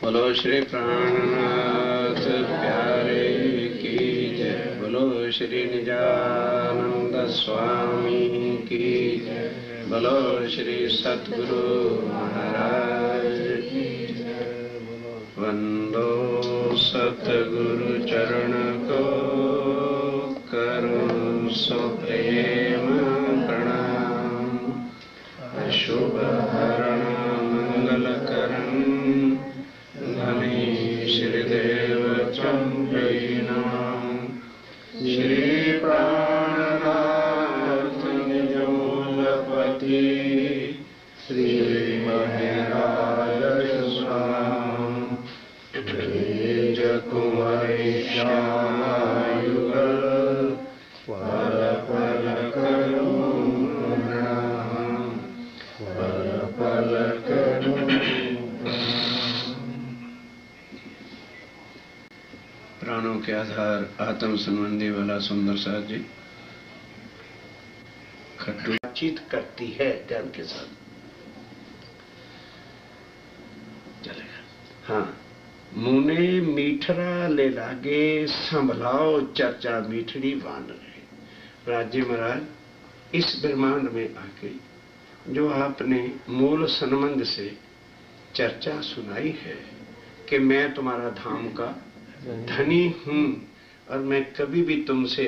बोलो श्री प्राणनाथ प्यारे की जय। बोलो श्री निजानंद स्वामी की जय। बोलो श्री सतगुरु महाराज की जय। वंदो सतगुरु चरण को करो सो प्रेम प्रणाम। अशुभ हरण मंगल करण धनी श्रीदेव चंद्रनाम। श्री प्राणनाथ निजमूलपति श्री महाराज स्वाम। ब्रज कुमारी श्यामायुगल पल पल करूं प्रणाम। पल पल करूं। प्राणों के आधार आत्म संबंधी वाला सुंदर साथ जी खट्टू बातचीत करती है ध्यान के साथ चलेगा। हाँ, मुने मीठरा ले लागे संभलाओ चर्चा मीठड़ी वान रहे। राज्य महाराज इस ब्रह्मांड में आके जो आपने मूल संबंध से चर्चा सुनाई है कि मैं तुम्हारा धाम का धनी हूं और मैं कभी भी तुमसे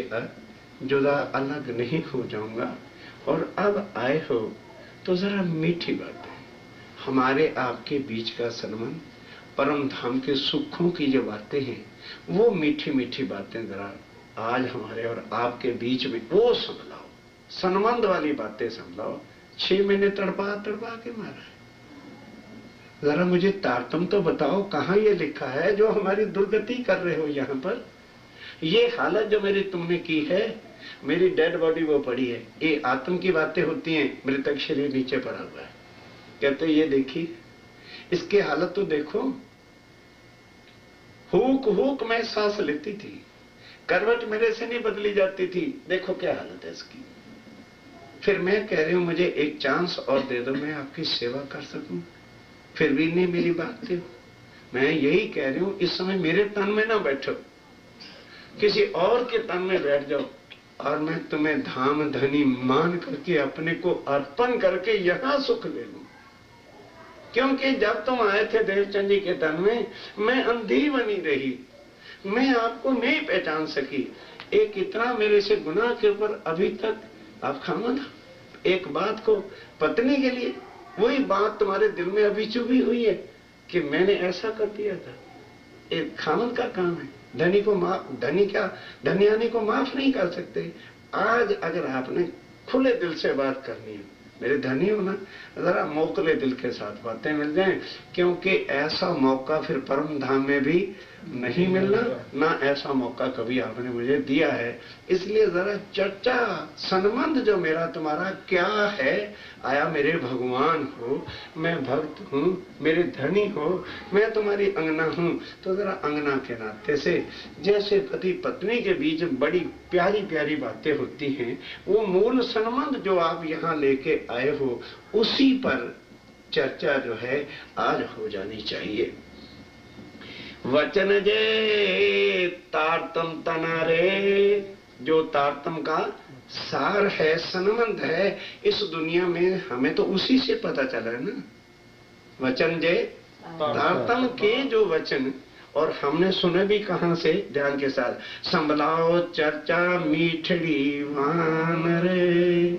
जुदा अलग नहीं हो जाऊंगा, और अब आए हो तो जरा मीठी बातें हमारे आपके बीच का संबंध परम धाम के सुखों की जो बातें हैं वो मीठी मीठी बातें जरा आज हमारे और आपके बीच में वो संभलाओ, संबंध वाली बातें संभलाओ। 6 महीने तड़पा तड़पा के मारा है, जरा मुझे तारतम तो बताओ कहाँ ये लिखा है जो हमारी दुर्गति कर रहे हो। यहाँ पर ये हालत जो मेरी तुमने की है, मेरी डेड बॉडी वो पड़ी है, ये आत्म की बातें होती हैं, मृतक शरीर नीचे पड़ा हुआ है। कहते ये देखी इसकी हालत तो देखो, हुक हुक मैं सांस लेती थी, करवट मेरे से नहीं बदली जाती थी, देखो क्या हालत है इसकी। फिर मैं कह रही हूं मुझे एक चांस और दे दो, मैं आपकी सेवा कर सकूं, फिर भी नहीं मेरी बात थी। मैं यही कह रही हूं इस समय मेरे तन में ना बैठो, किसी और के तन में बैठ जाओ और मैं तुम्हें धाम धनी मान करके अपने को अर्पण करके यहां सुख ले लूं। क्योंकि जब तुम आए थे देवचंद जी के तन में मैं अंधी बनी रही, मैं आपको नहीं पहचान सकी। एक इतना मेरे से गुनाह के ऊपर अभी तक आप खामोश। एक बात को पत्नी के लिए वही बात तुम्हारे दिल में अभी चुभी हुई है कि मैंने ऐसा कर दिया था। एक खामन का काम है, धनी को माफ, धनी क्या धनियानी को माफ नहीं कर सकते। आज अगर आपने खुले दिल से बात करनी है, मेरे धनी हो ना, जरा मोकले दिल के साथ बातें मिल जाएं, क्योंकि ऐसा मौका फिर परम धाम में भी नहीं मिलना, ना ऐसा मौका कभी आपने मुझे दिया है। इसलिए जरा चर्चा संबंध जो मेरा तुम्हारा क्या है, आया मेरे भगवान हो, मैं भक्त हूँ, मेरे धनी हो, मैं तुम्हारी अंगना हूँ, तो जरा अंगना के नाते से जैसे पति पत्नी के बीच बड़ी प्यारी प्यारी बातें होती हैं, वो मूल संबंध जो आप यहाँ लेके आए हो उसी पर चर्चा जो है आज हो जानी चाहिए। वचन जे तारतम तनारे, जो तारतम का सार है, संबंध है इस दुनिया में, हमें तो उसी से पता चला है ना। वचन जे तारतम के जो वचन, और हमने सुने भी कहां से, ध्यान के साथ, संभलाओ चर्चा मीठड़ी वान रे,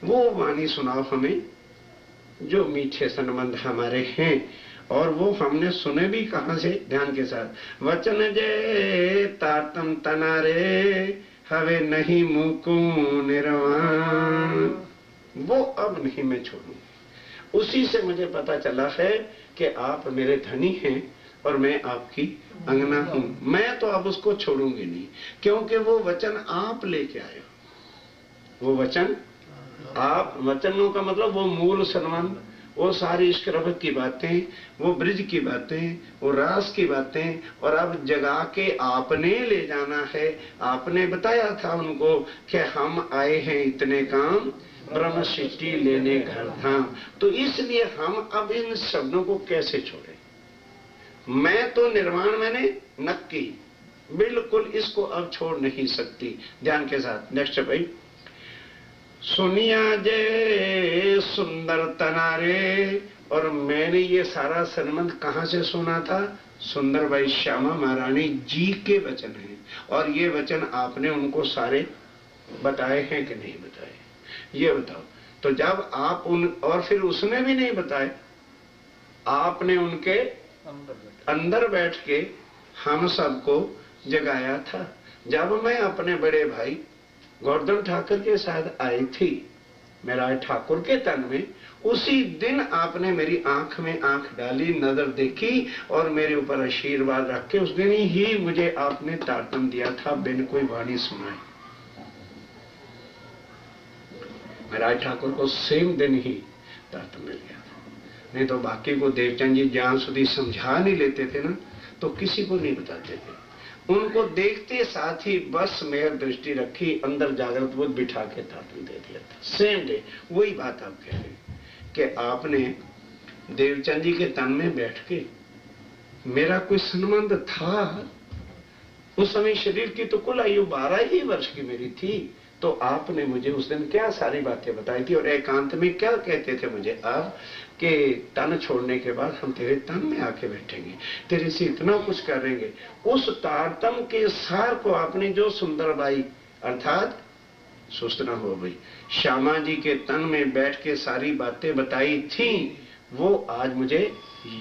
वो वाणी सुनाओ हमें जो मीठे संबंध हमारे हैं, और वो हमने सुने भी कहां से, ध्यान के साथ। वचन जे तारतम तनारे हवे नहीं मुकू निर्वाण, वो अब नहीं मैं छोड़ू। उसी से मुझे पता चला है कि आप मेरे धनी हैं और मैं आपकी अंगना हूं। मैं तो अब उसको छोड़ूंगी नहीं, क्योंकि वो वचन आप लेके आए हो। वो वचन आप, वचनों का मतलब वो मूल संबंध, वो सारी इश्क रबत की बातें, वो ब्रिज की बातें, वो रास की बातें, और अब जगा के आपने ले जाना है। आपने बताया था उनको कि हम आए हैं इतने काम, ब्रह्म सिद्धि लेने घर धाम, तो इसलिए हम अब इन शब्दों को कैसे छोड़ें। मैं तो निर्वाण मैंने नक्की, बिल्कुल इसको अब छोड़ नहीं सकती। ध्यान के साथ नेक्स्ट भाई। सुनिया जे सुंदर तनारे, और मैंने ये सारा संबंध कहां से सुना था? सुंदर बाई श्यामा महारानी जी के वचन हैं, और ये वचन आपने उनको सारे बताए हैं कि नहीं बताए, ये बताओ। तो जब आप उन, और फिर उसने भी नहीं बताए, आपने उनके अंदर बैठ के हम सबको जगाया था। जब मैं अपने बड़े भाई गोवर्धन ठाकुर के साथ आई थी, मेरा ठाकुर के तन में, उसी दिन आपने मेरी आंख में आंख डाली, नजर देखी और मेरे ऊपर आशीर्वाद रख के उस दिन ही मुझे आपने तारतम दिया था, बिन कोई वाणी सुनाए। मेरा ठाकुर को सेम दिन ही तारतम मिल गया था, नहीं तो बाकी को देवचंद जी जहां सुधी समझा नहीं लेते थे ना, तो किसी को नहीं बताते थे। उनको देखते साथ ही बस मेयर दृष्टि रखी, अंदर जागृत बुद्ध बिठा के तारतम दे दिया था, सेम डे। वही बात आप कह रहे हैं कि आपने देवचंद जी के तन में बैठ के, मेरा कोई संबंध था उस समय, शरीर की तो कुल आयु 12 ही वर्ष की मेरी थी, तो आपने मुझे उस दिन क्या सारी बातें बताई थी, और एकांत में क्या कहते थे मुझे आप, कि तन छोड़ने के बाद हम तेरे तन में आके बैठेंगे, तेरे से इतना कुछ करेंगे। उस तारतम के सार को आपने जो सुंदरबाई अर्थात सुस्त ना हो भाई श्यामा जी के तन में बैठ के सारी बातें बताई थी, वो आज मुझे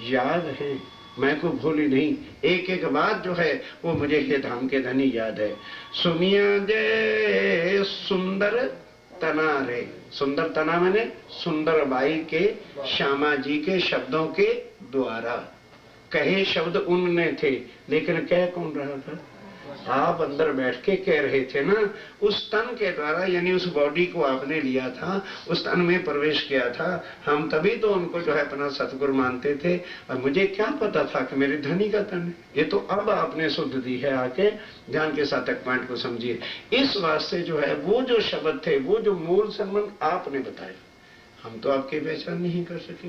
याद है, मैं को भूली नहीं। एक एक बात जो है वो मुझे ये धाम के धनी याद है। सुनिया जय सुंदर तना रे, सुंदर तना मैंने सुंदर बाई के श्यामा जी के शब्दों के द्वारा कहे शब्द उनने थे, लेकिन कह कौन रहा था? आप अंदर बैठ के कह रहे थे ना, उस तन के द्वारा, यानी उस बॉडी को आपने लिया था, उस तन में प्रवेश किया था। हम तभी तो उनको जो है अपना सतगुरु मानते थे, और मुझे क्या पता था कि मेरे धनी का तन है। ये तो अब आपने शुद्ध दी है, आके ध्यान के साथ एक पॉइंट को समझिए। इस वास्ते जो है वो जो शब्द थे, वो जो मूल संबंध आपने बताया, हम तो आपकी पहचान नहीं कर सके।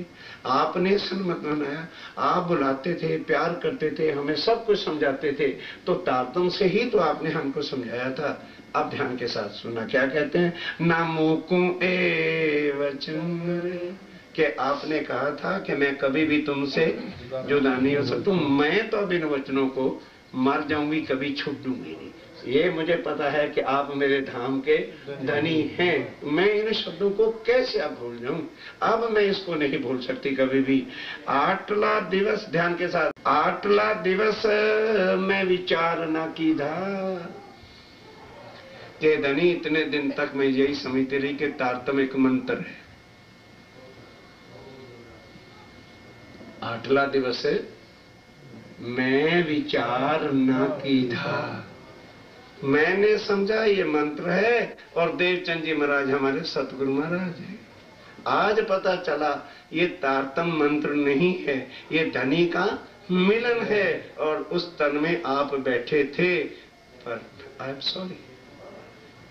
आपने सन्मत बनाया, आप बुलाते थे, प्यार करते थे, हमें सब कुछ समझाते थे, तो तारतम से ही तो आपने हमको समझाया था। अब ध्यान के साथ सुना क्या कहते हैं, नामुकु ए वचन, कि आपने कहा था कि मैं कभी भी तुमसे जुदा नहीं हो सकता, मैं तो अब इन वचनों को मर जाऊंगी, कभी छूट दूंगी नहीं। ये मुझे पता है कि आप मेरे धाम के धनी हैं, मैं इन शब्दों को कैसे अब भूल जाऊं, अब मैं इसको नहीं भूल सकती कभी भी। आटला दिवस, ध्यान के साथ, आटला दिवस मैं विचार ना कीधा, के धनी इतने दिन तक मैं यही समझती रही कि तारतम एक मंत्र है। आटला दिवस मैं विचार न कीधा, मैंने समझा ये मंत्र है, और देवचंद जी महाराज हमारे सतगुरु महाराज हैं। आज पता चला ये तारतम मंत्र नहीं है, ये धनी का मिलन है, और उस तन में आप बैठे थे। पर आई एम सॉरी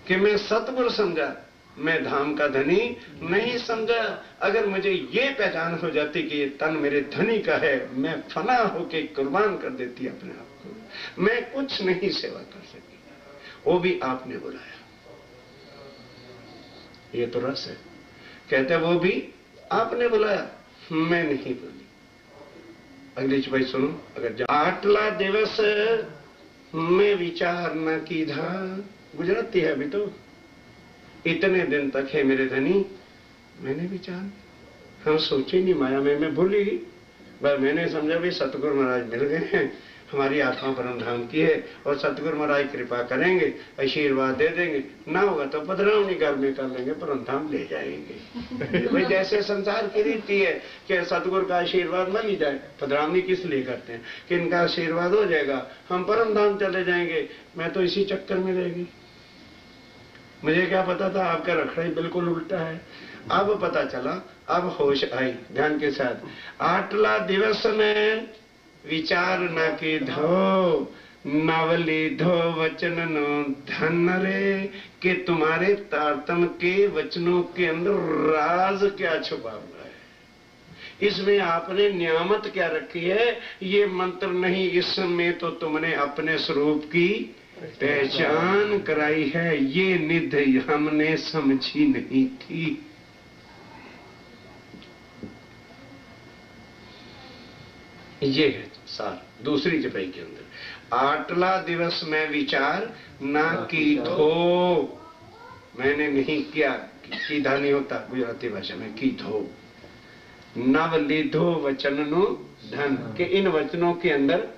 कि मैं सतगुरु समझा, मैं धाम का धनी नहीं समझा। अगर मुझे ये पहचान हो जाती कि ये तन मेरे धनी का है, मैं फना होके कुर्बान कर देती अपने आप को। मैं कुछ नहीं सेवा कर सकी, वो भी आपने बुलाया। ये तो रस है, कहते वो भी आपने बुलाया, मैं नहीं बोली। अगली भाई सुनो, अगर आटला दिवस में विचार न कीधा, गुजराती है अभी तो, इतने दिन तक है मेरे धनी मैंने विचार, हम सोचे नहीं, माया में मैं भूली ही। बस मैंने समझा भी सतगुरु महाराज मिल गए हैं, हमारी आत्मा परम धाम की है, और सतगुरु महाराज कृपा करेंगे, आशीर्वाद दे देंगे, ना होगा तो पधरावनी घर में कर लेंगे, परम धाम ले जाएंगे। भाई जैसे संसार की रीति है कि सतगुरु का आशीर्वाद मिल ही जाए, पधरावनी किस लिए करते हैं कि इनका आशीर्वाद हो जाएगा, हम परम धाम चले जाएंगे। मैं तो इसी चक्कर में रहेगी, मुझे क्या पता था आपका रखड़ा बिल्कुल उल्टा है। अब पता चला, अब होश आई। ध्यान के साथ, आटला दिवस में विचार न की धो, नवली धो वचन नो धन रे, कि तुम्हारे तारतम के वचनों के अंदर राज क्या छुपा हुआ है, इसमें आपने नियामत क्या रखी है? ये मंत्र नहीं, इसमें तो तुमने अपने स्वरूप की पहचान कराई है। ये निधि हमने समझी नहीं थी। ये है सार दूसरी जपई के अंदर। आटला दिवस में विचार ना की थो, मैंने नहीं किया, सीधा नहीं होता गुजराती भाषा में, की थो। नव लीधो वचन नु धन, के इन वचनों के अंदर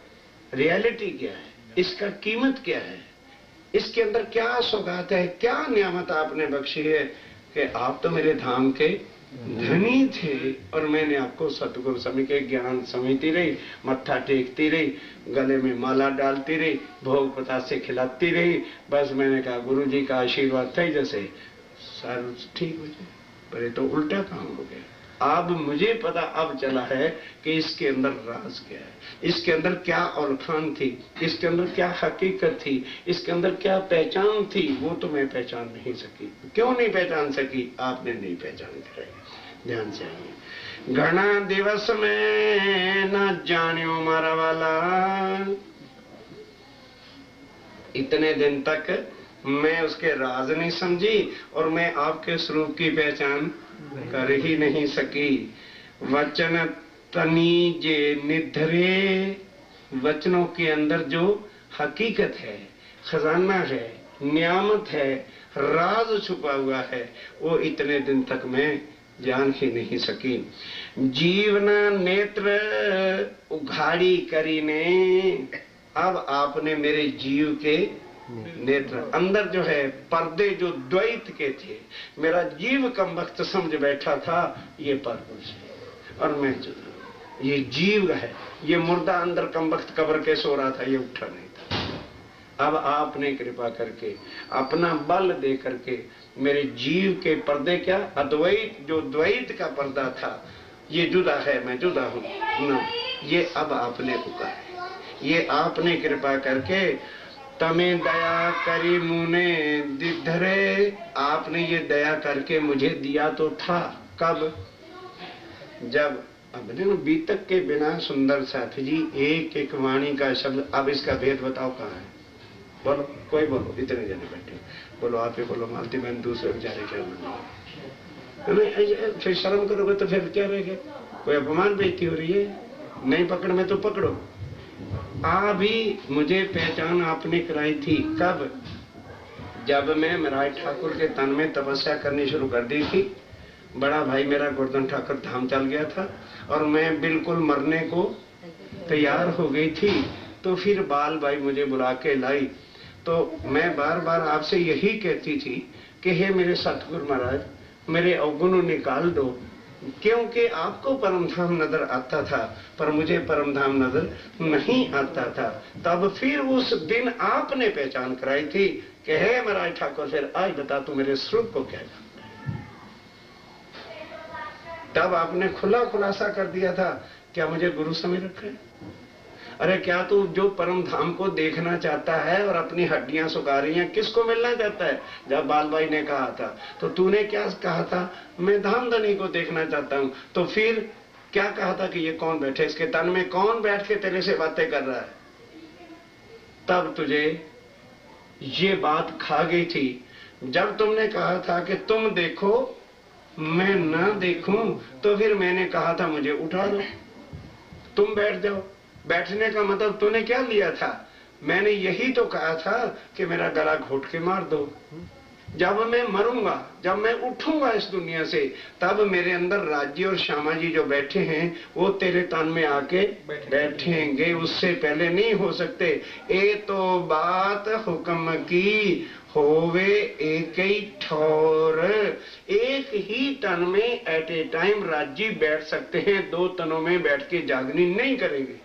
रियलिटी क्या है, इसका कीमत क्या है, इसके अंदर क्या सौगात है, क्या नियामत आपने बख्शी है कि आप तो मेरे धाम के धनी थे और मैंने आपको सतगुरु स्वामी के ज्ञान समझती रही, मत्था टेकती रही, गले में माला डालती रही, भोग पतासे खिलाती रही। बस मैंने कहा गुरु जी का आशीर्वाद था जैसे सारा ठीक हो जाए, पर ये तो उल्टा काम हो गया। अब मुझे पता अब चला है कि इसके अंदर राज क्या है, इसके अंदर क्या औरखान थी, इसके अंदर क्या हकीकत थी, इसके अंदर क्या पहचान थी। वो तो मैं पहचान नहीं सकी। क्यों नहीं पहचान सकी? आपने नहीं पहचान कराई। ध्यान से आइए। घना दिवस में न जानियो मारा वाला, इतने दिन तक मैं उसके राज नहीं समझी और मैं आपके स्वरूप की पहचान कर ही नहीं सकी। वचन तनी जे निधरे, वचनों के अंदर जो हकीकत है, खजाना है, नियामत है, राज छुपा हुआ है, वो इतने दिन तक मैं जान ही नहीं सकी। जीवना नेत्र उघाड़ी करी ने, अब आपने मेरे जीव के नेत्र अंदर जो है पर्दे जो द्वैत के थे, मेरा जीव कम वक्त समझ बैठा था ये परपुरुष है और मैं जुदा। ये जीव है, ये मुर्दा अंदर कम वक्त कब्र के सो रहा था, ये उठा नहीं था। अब आपने कृपा करके अपना बल दे करके मेरे जीव के पर्दे क्या अद्वैत, जो द्वैत का पर्दा था, ये जुदा है मैं जुदा हूं ना, ये अब आपने उका है। ये आपने कृपा करके तमे दया करी मुने दिधरे, आपने ये दया करके मुझे दिया तो था। कब? जब अपने बीतक के बिना सुंदर साथी जी एक एक वाणी का शब्द, अब इसका भेद बताओ कहाँ है? बोलो, कोई बोलो, इतने जने बैठे बोलो, आप ही बोलो। मालती बहन दूसरे बेचारे क्या मानो, फिर शर्म करोगे तो फिर क्या रहेगा? कोई अपमान बेइज्जती हो रही है, नहीं पकड़ में तो पकड़ो। भी मुझे पहचान आपने कराई थी। कब? जब मैं महाराज ठाकुर के तन में तपस्या करनी शुरू कर दी थी। बड़ा भाई मेरा गोवर्धन ठाकुर धाम चल गया था और मैं बिल्कुल मरने को तैयार हो गई थी। तो फिर बाल भाई मुझे बुला के लाई, तो मैं बार बार आपसे यही कहती थी कि हे मेरे सतगुरु महाराज, मेरे अवगुण निकाल दो, क्योंकि आपको परमधाम नजर आता था पर मुझे परमधाम नजर नहीं आता था। तब फिर उस दिन आपने पहचान कराई थी कि हे महाराज ठाकुर, फिर आज बता तू मेरे स्वरूप को क्या जानता है। तब आपने खुला खुलासा कर दिया था, क्या मुझे गुरु समझ रखा है? अरे क्या तू जो परम धाम को देखना चाहता है और अपनी हड्डियां सुखा रही हैं, किसको मिलना चाहता है? जब बाल भाई ने कहा था तो तूने क्या कहा था? मैं धामधनी को देखना चाहता हूं। तो फिर क्या कहा था कि ये कौन बैठे, इसके तन में कौन बैठ के तेरे से बातें कर रहा है? तब तुझे ये बात खा गई थी जब तुमने कहा था कि तुम देखो मैं ना देखूं। तो फिर मैंने कहा था मुझे उठा दो, तुम बैठ जाओ। बैठने का मतलब तूने क्या लिया था? मैंने यही तो कहा था कि मेरा गला घोट के मार दो। जब मैं मरूंगा, जब मैं उठूंगा इस दुनिया से, तब मेरे अंदर राज्य और श्यामा जी जो बैठे हैं वो तेरे तन में आके बैठेंगे, उससे पहले नहीं हो सकते। ए तो बात हुक्म की होवे एक ही ठौर, एक ही तन में एट ए टाइम राज्य बैठ सकते हैं, दो तनों में बैठ के जागनी नहीं करेंगे।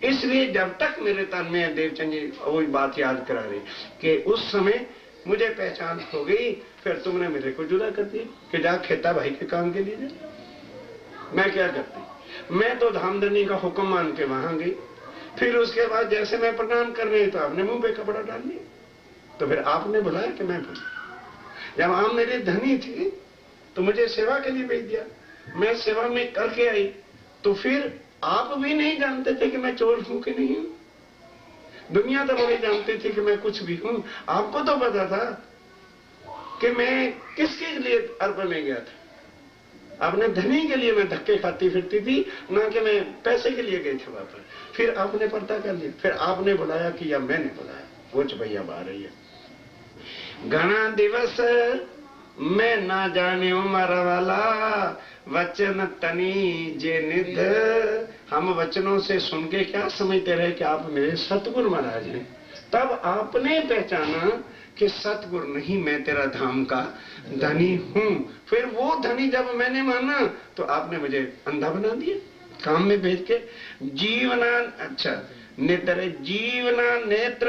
इसलिए जब तक मेरे तन में है, देवचंद जी वही बात याद करा रहे कि उस समय मुझे पहचान हो गई, फिर तुमने मेरे को जुदा कर दिया कि जा खेता भाई के काम के लिए जा। मैं क्या करती? मैं तो धामधनी का हुक्म मान के वहां गई। फिर उसके बाद जैसे मैं प्रणाम कर रही तो आपने मुंह पे कपड़ा डाल लिया, तो फिर आपने बुलाया कि मैं बोला। जब आप मेरे धनी थे तो मुझे सेवा के लिए भेज दिया, मैं सेवा में करके आई तो फिर आप भी नहीं जानते थे कि मैं चोर हूं कि नहीं हूं। दुनिया तो बड़ी जानती थी कि मैं कुछ भी हूं। आपको तो पता था कि मैं किसके लिए अर्ब में गया था। अपने धनी के लिए मैं धक्के खाती फिरती थी, ना कि मैं पैसे के लिए गई थी वहां पर। फिर आपने पता कर लिया, फिर आपने बुलाया कि या मैंने बुलाया, कुछ भैया आ रही है। घना दिवस मैं ना जाने उमर वाला, वचन तनी जे निध। हम वचनों से सुन के क्या समझते रहे कि आप मेरे सतगुरु महाराज हैं। तब आपने पहचाना कि सतगुरु नहीं, मैं तेरा धाम का धनी हूं। फिर वो धनी जब मैंने माना तो आपने मुझे अंधा बना दिया, काम में भेज के। जीवना अच्छा नेत्र जीवना नेत्र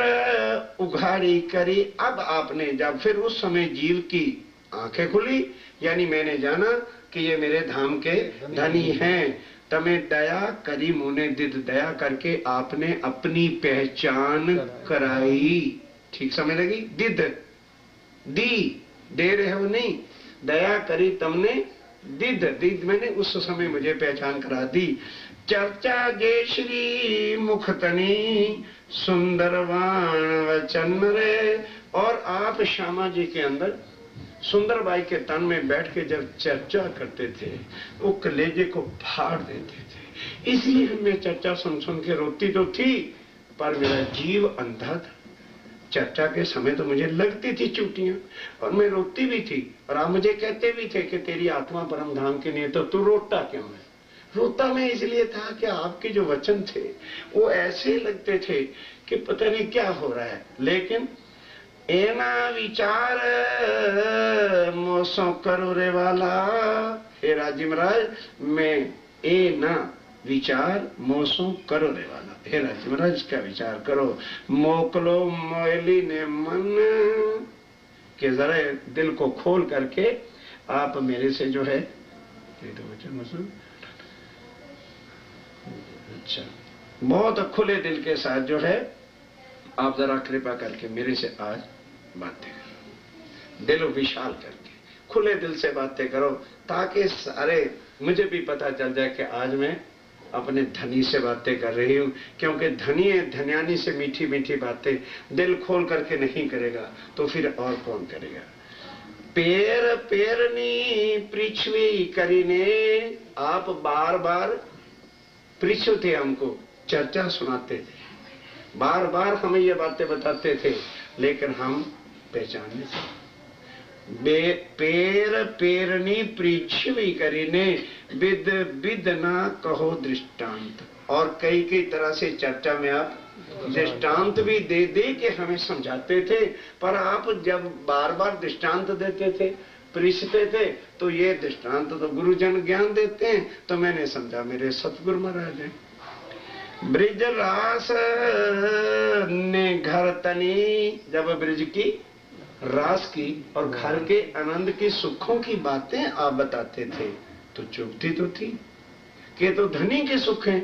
उघाड़ी करी। अब आपने जब फिर उस समय जीव की आंखें खुली, यानी मैंने जाना कि ये मेरे धाम के धनी हैं। तमें दया करी मुने दिद। दया करके आपने अपनी पहचान कराई। ठीक समझ लगी? दिद दी दे रहे हो नहीं, दया करी तुमने दिद। दिद मैंने उस समय मुझे पहचान करा दी। चर्चा जय श्री मुखतनी सुंदरवान वचन रे। और आप श्यामा जी के अंदर सुंदरबाई के तन में बैठ के जब चर्चा करते थे, वो कलेजे को फाड़ देते थे। इसलिए हमें चर्चा सुन सुन के रोती तो थी, पर मेरा जीव अंधा था। चर्चा के समय तो मुझे लगती थी चूटियां, और मैं रोती भी थी। और आप मुझे कहते भी थे कि तेरी आत्मा परम धाम की नहीं, तो तू रोता क्यों है? रोता मैं इसलिए था कि आपके जो वचन थे वो ऐसे लगते थे कि पता नहीं क्या हो रहा है। लेकिन एना विचार मोसो करो रे वाला। हे राजी महाराज, मैं ए ना विचार मोसो करो रे वाला। हे राजी महाराज, इसका विचार करो। मोकलो मोयली ने मन के जरा दिल को खोल करके आप मेरे से जो है अच्छा बहुत खुले दिल के साथ जो है आप जरा कृपा करके मेरे से आज बातें करो। दिल विशाल करके खुले दिल से बातें करो, ताकि सारे मुझे भी पता चल जाए कि आज मैं अपने धनी से बातें कर रही हूं। क्योंकि धनी धन्यानी से मीठी मीठी बातें दिल खोल करके नहीं करेगा तो फिर और कौन करेगा। पेर पेरनी पृथ्वी करीने। आप बार बार पृछते हमको, चर्चा सुनाते थे, बार बार हमें ये बातें बताते थे, लेकिन हम पहचान नहीं सकते। पेर पेरनी पृथ्वी करीने विद विद ना कहो दृष्टांत। और कई कई तरह से चर्चा में आप दृष्टांत भी दे दे के हमें समझाते थे, पर आप जब बार बार दृष्टांत देते थे, परीक्षते थे, तो ये दृष्टांत तो गुरुजन ज्ञान देते हैं। तो मैंने समझा मेरे सतगुरु महाराज हैं। ब्रिज रास ने घर तनी। जब ब्रिज की रास की और घर के आनंद की सुखों की बातें आप बताते थे तो चुभती तो थी कि तो धनी के सुख हैं,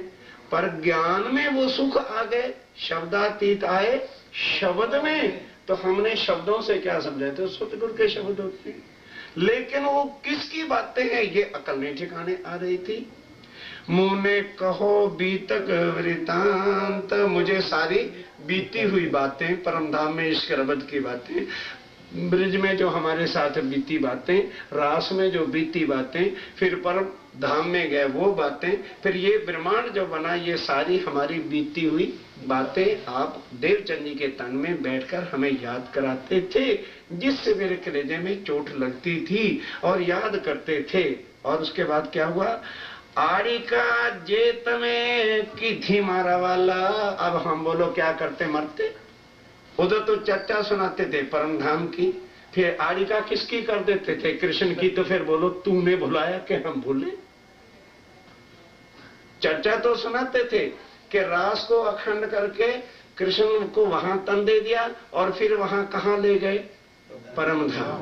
पर ज्ञान में वो सुख आ गए, शब्दातीत आए शब्द में, तो हमने शब्दों से क्या समझे थे? सतगुरु के शब्द होते हैं। लेकिन वो किसकी बातें हैं ये अकल नहीं ठिकाने आ रही थी। मुने कहो बीतक वृतांत। मुझे सारी बीती हुई बातें, परमधाम में इश्क रबद की बातें, ब्रिज में जो हमारे साथ बीती बातें, रास में जो बीती बातें, फिर परम धाम में गए वो बातें, फिर ये ब्रह्मांड जो बना, ये सारी हमारी बीती हुई बातें आप देवचंद जी के तन में बैठकर हमें याद कराते थे, जिससे मेरे कलेजे में चोट लगती थी और याद करते थे। और उसके बाद क्या हुआ? आड़ी का जेत में की थी मारा वाला। अब हम बोलो क्या करते? मरते। उधर तो चर्चा सुनाते थे परम धाम की, फिर आड़िका किसकी कर देते थे? कृष्ण की। तो फिर बोलो तूने बुलाया कि हम भूले? चर्चा तो सुनाते थे कि रास को अखंड करके कृष्ण को वहां तन दे दिया और फिर वहां कहां ले गए? परम धाम।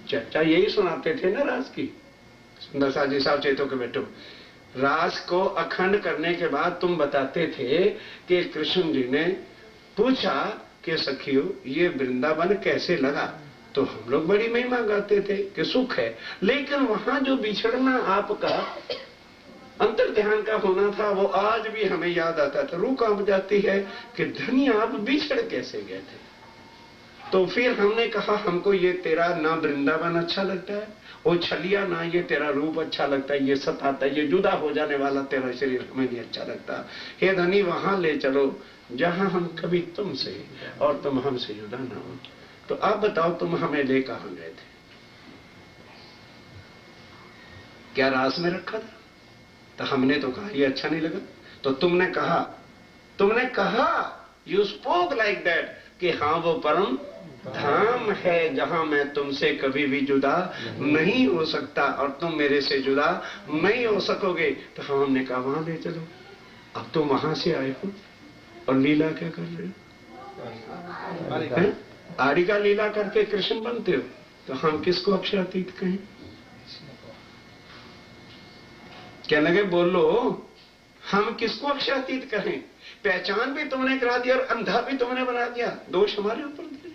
चर्चा यही सुनाते थे ना रास की। सुंदर सा जी साहब चेतो के बेटो, रास को अखंड करने के बाद तुम बताते थे कि कृष्ण जी ने पूछा कि सखियों ये वृंदावन कैसे लगा? तो हम लोग बड़ी महिमा गाते थे कि सुख है। लेकिन वहां जो बिछड़ना आपका अंतर ध्यान का होना था, वो आज भी हमें याद आता था। रूह कांप जाती है कि धनी आप बिछड़ कैसे गए थे। तो फिर हमने कहा हमको ये तेरा ना वृंदावन अच्छा लगता है, वो छलिया ना ये तेरा रूप अच्छा लगता है, ये सताता है, ये जुदा हो जाने वाला तेरा शरीर हमें नहीं अच्छा लगता। हे धनी वहां ले चलो जहां हम कभी तुमसे और तुम हमसे जुदा ना हो। तो आप बताओ तुम हमें ले कहां गए थे? क्या रास में रखा था? तो हमने तो कहा ये अच्छा नहीं लगा। तो तुमने कहा यू स्पोक लाइक दैट कि हाँ वो परम धाम है जहां मैं तुमसे कभी भी जुदा नहीं हो सकता और तुम मेरे से जुदा नहीं हो सकोगे। तो हमने कहा वहां ले चलो। अब तुम वहां से आए हो और लीला क्या कर रहे हो? आड़ी का लीला करके कृष्ण बनते हो। तो हम किसको अक्षरातीत कहें? क्या लगे बोलो, हम किसको अक्षरातीत कहें? पहचान भी तुमने करा दी और अंधा भी तुमने बना दिया। दोष हमारे ऊपर दे।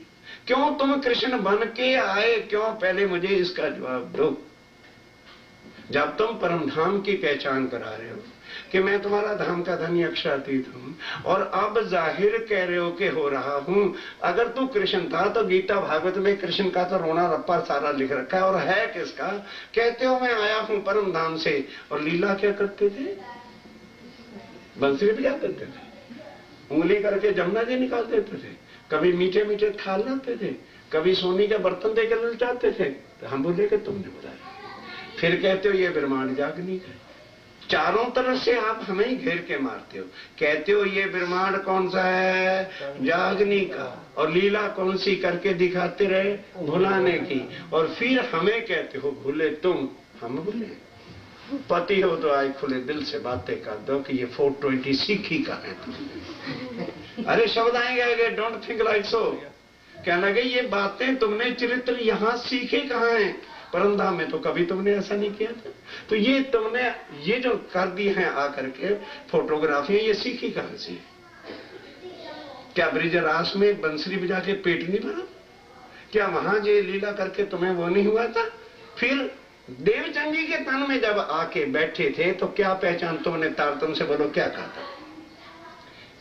क्यों तुम कृष्ण बन के आए? क्यों? पहले मुझे इसका जवाब दो। जब तुम परम धाम की पहचान करा रहे हो कि मैं तुम्हारा धाम का धनी अक्षरातीत हूं और अब जाहिर कह रहे हो कि हो रहा हूं। अगर तू कृष्ण था तो गीता भागवत में कृष्ण का तो रोना रप्पा सारा लिख रखा है। और है किसका? कहते हो मैं आया हूं परम धाम से। और लीला क्या करते थे? बंसुरी बजा देते थे, उंगली करके जमुना जी निकाल देते थे, कभी मीठे मीठे थाल लाते थे, कभी सोने के बर्तन देकर ललचाते थे। तो हम बोले कि तुमने बुलाया। फिर कहते हो ये ब्रह्मांड जागनी है। चारों तरफ से आप हमें ही घेर के मारते हो। कहते हो ये ब्रह्मांड कौन सा है? जागनी का। और लीला कौन सी करके दिखाते रहे? भुलाने की। और फिर हमें कहते हो भूले तुम, हम भूले। पति हो तो आए खुले दिल से बातें कर दो कि ये 420 सीखी का है। अरे शब्द आएंगे, डोंट थिंक लाइक सो। क्या लगे ये बातें तुमने चरित्र यहां सीखे कहां हैं? परमधाम में तो कभी तुमने ऐसा नहीं किया था। तो ये तुमने ये जो कर दी है आकर के फोटोग्राफी, ये सीखी कहां से? क्या ब्रिजरास में बंसरी बजा के पेट नहीं भरा? क्या वहां जो लीला करके तुम्हें वो नहीं हुआ था? फिर देवचंदी के तन में जब आके बैठे थे तो क्या पहचान तुमने तारतम से? बोलो क्या कहा था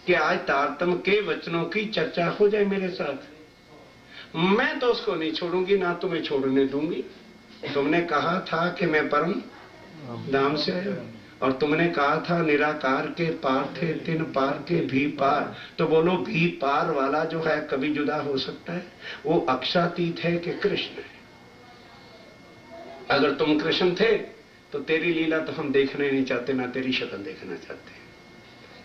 कि आज तारतम के वचनों की चर्चा हो जाए मेरे साथ? मैं तो उसको नहीं छोड़ूंगी, ना तुम्हें छोड़ने दूंगी। तुमने कहा था कि मैं परम धाम से आया और तुमने कहा था निराकार के पार थे, तीन पार के भी पार। तो बोलो भी पार वाला जो है कभी जुदा हो सकता है? वो अक्षरातीत है कि कृष्ण है? अगर तुम कृष्ण थे तो तेरी लीला तो हम देखना ही नहीं चाहते, ना तेरी शक्ल देखना चाहते हैं।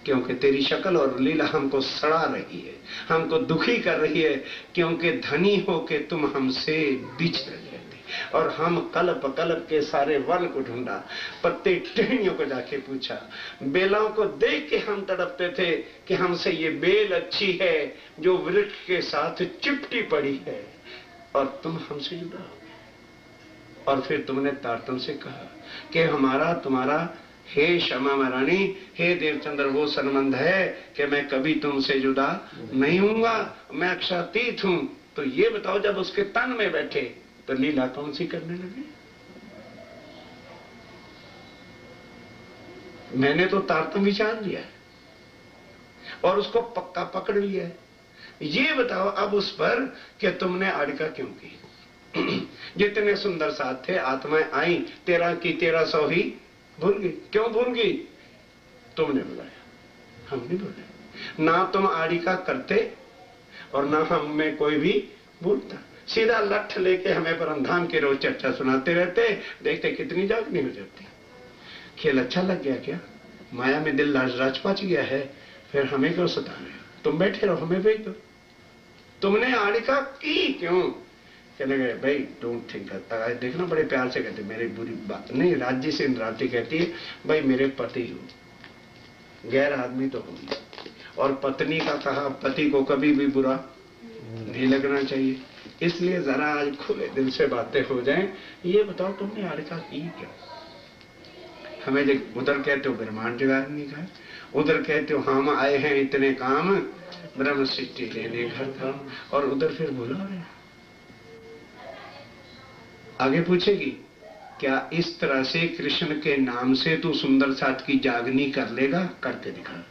क्योंकि तेरी शक्ल और लीला हमको सड़ा रही है, हमको दुखी कर रही है। क्योंकि धनी हो के तुम हमसे बिछड़ गए थे और हम कल्प कल्प के सारे वन को ढूंढा, पत्ते टहनियों को जाके पूछा, बेलों को देख के हम तड़पते थे कि हमसे ये बेल अच्छी है जो वृक्ष के साथ चिपटी पड़ी है। और तुम हमसे जुड़ा हो गए। और फिर तुमने तारतम से कहा कि हमारा तुम्हारा हे क्षमा महारानी, हे देवचंद्र वो संबंध है कि मैं कभी तुमसे जुदा नहीं हूंगा, मैं अक्षरातीत हूं। तो ये बताओ जब उसके तन में बैठे तो लीला कौन सी करने लगे? मैंने तो तारतम विचार लिया है और उसको पक्का पकड़ लिया है। ये बताओ अब उस पर कि तुमने अड़का क्यों की? जितने सुंदर साथ थे, आत्माएं आई 13 की 1300 ही भूल गई। क्यों भूल गई? तुमने बुलाया, हम नहीं बुलाया। ना तुम आड़िका करते और ना हम में कोई भी भूलता। सीधा लठ लेके हमें परमधाम की रोज चर्चा सुनाते रहते, देखते कितनी जागनी हो जाती। खेल अच्छा लग गया क्या? माया में दिल रच पच गया है, फिर हमें क्यों सता रहे हो? तुम बैठे रहो, हमें भेज दो। तुमने आड़िका की क्यों? कहने गए भाई डोंट थिंक। देखना बड़े प्यार से कहते मेरी बुरी बात नहीं। राज्य से इंद्रावती कहती है भाई मेरे पति हो, गैर आदमी तो होगी। और पत्नी का कहा पति को कभी भी बुरा नहीं लगना चाहिए। इसलिए जरा आज खुले दिल से बातें हो जाएं। ये बताओ तुमने आड़िका की क्या? हमें उधर कहते हो ब्रह्मांड जगाने का, उधर कहते हो हम आए हैं इतने काम ब्रह्म सृष्टि लेने घर का, और उधर फिर बुला रहे। आगे पूछेगी क्या इस तरह से कृष्ण के नाम से तू सुंदर साथ की जागनी कर लेगा? करके दिखा।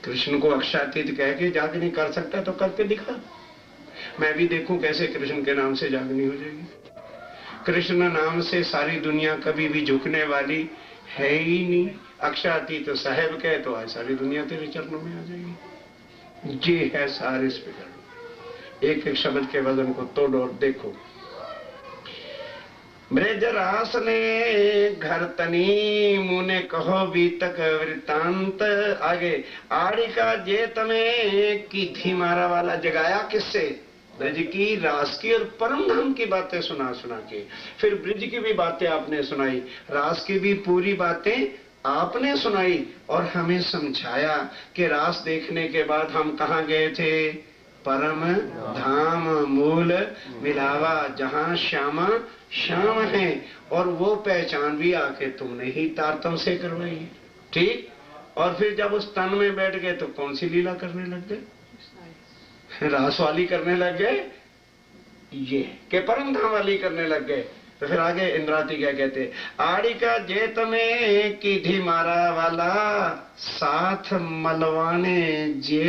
कृष्ण को अक्षातीत कह के जागनी कर सकता है तो करके दिखा। मैं भी देखूं कैसे कृष्ण के नाम से जागनी हो जाएगी। कृष्ण नाम से सारी दुनिया कभी भी झुकने वाली है ही नहीं। अक्षातीत तो साहेब कहे तो आज सारी दुनिया तेरे चरणों में आ जाएगी। ये है सारे स्पीकर। एक एक शब्द के वजन को तोड़ और देखो। ब्रज रास ने घर तनी मुने कहो बीतक वृतांत। आगे आड़िका जे तमें की थी मारा वाला जगाया किससे? ब्रज की, रास की और परम धाम की बातें सुना सुना के। फिर ब्रज की भी बातें आपने सुनाई, रास की भी पूरी बातें आपने सुनाई और हमें समझाया कि रास देखने के बाद हम कहाँ गए थे? परम धाम मूल मिलावा, जहां श्यामा श्याम है। और वो पहचान भी आके तुमने ही तारतम से करवाई। ठीक। और फिर जब उस तन में बैठ गए तो कौन सी लीला करने लग गए? रास वाली करने लग गए, ये के परम धाम वाली करने लग गए। तो फिर आगे इंद्रावती क्या कहते? आड़िका जेत में कीधी मारा वाला साथ मलवाने जे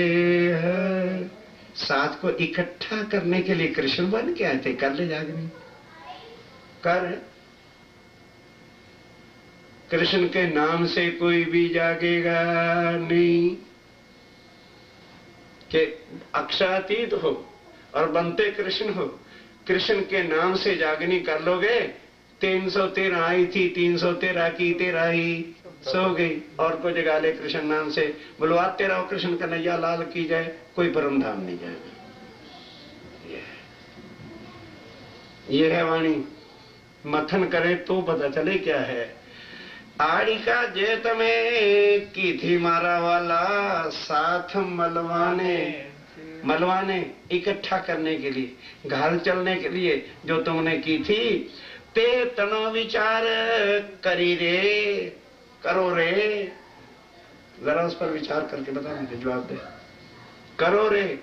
है। साथ को इकट्ठा करने के लिए कृष्ण बन के आए थे। कर ले जागनी, कर। कृष्ण के नाम से कोई भी जागेगा नहीं। कि अक्षातीत हो और बनते कृष्ण हो, कृष्ण के नाम से जागनी कर लोगे। 313 आई थी, 313 की 13 ही सो गई। और को जगा ले कृष्ण नाम से, बुलवाते रहो कृष्ण कन्हैया लाल की जाए, कोई परम धाम नहीं जाएगा। ये है वाणी। मथन करे तो पता चले क्या है। आड़िका जेत में की थी मारा वाला साथ मलवाने, मलवाने इकट्ठा करने के लिए, घर चलने के लिए जो तुमने की थी। ते तनो विचार करी रे, करो रे। जरा उस पर विचार करके बता, मुझे जवाब दे। करो रे,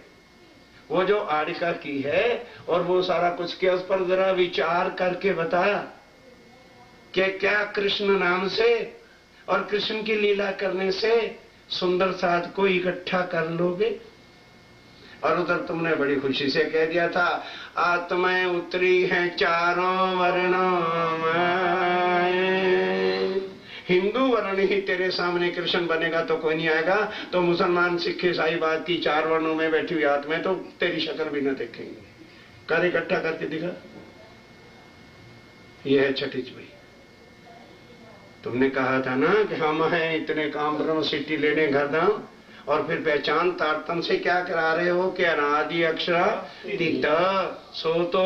वो जो आड़िका की है और वो सारा कुछ किया, उस पर जरा विचार करके बताया कि क्या कृष्ण नाम से और कृष्ण की लीला करने से सुंदर साथ को इकट्ठा कर लोगे? और उधर तुमने बड़ी खुशी से कह दिया था, आत्माएं उतरी हैं चारों वर्णों में। हिंदू वर्ण ही तेरे सामने कृष्ण बनेगा तो कोई नहीं आएगा। तो मुसलमान, सिख, ईसाई बात की 4 वर्णों में बैठी हुई आत्माएं तो तेरी शक्ल भी न देखेंगे। कर इकट्ठा करके दिखा। यह है छठी भाई। तुमने कहा था ना कि हम हैं इतने काम ब्रह्म सिटी लेने घर दाम, और फिर पहचान तारतम से क्या करा रहे हो कि अनादि अक्षरा दिख सो तो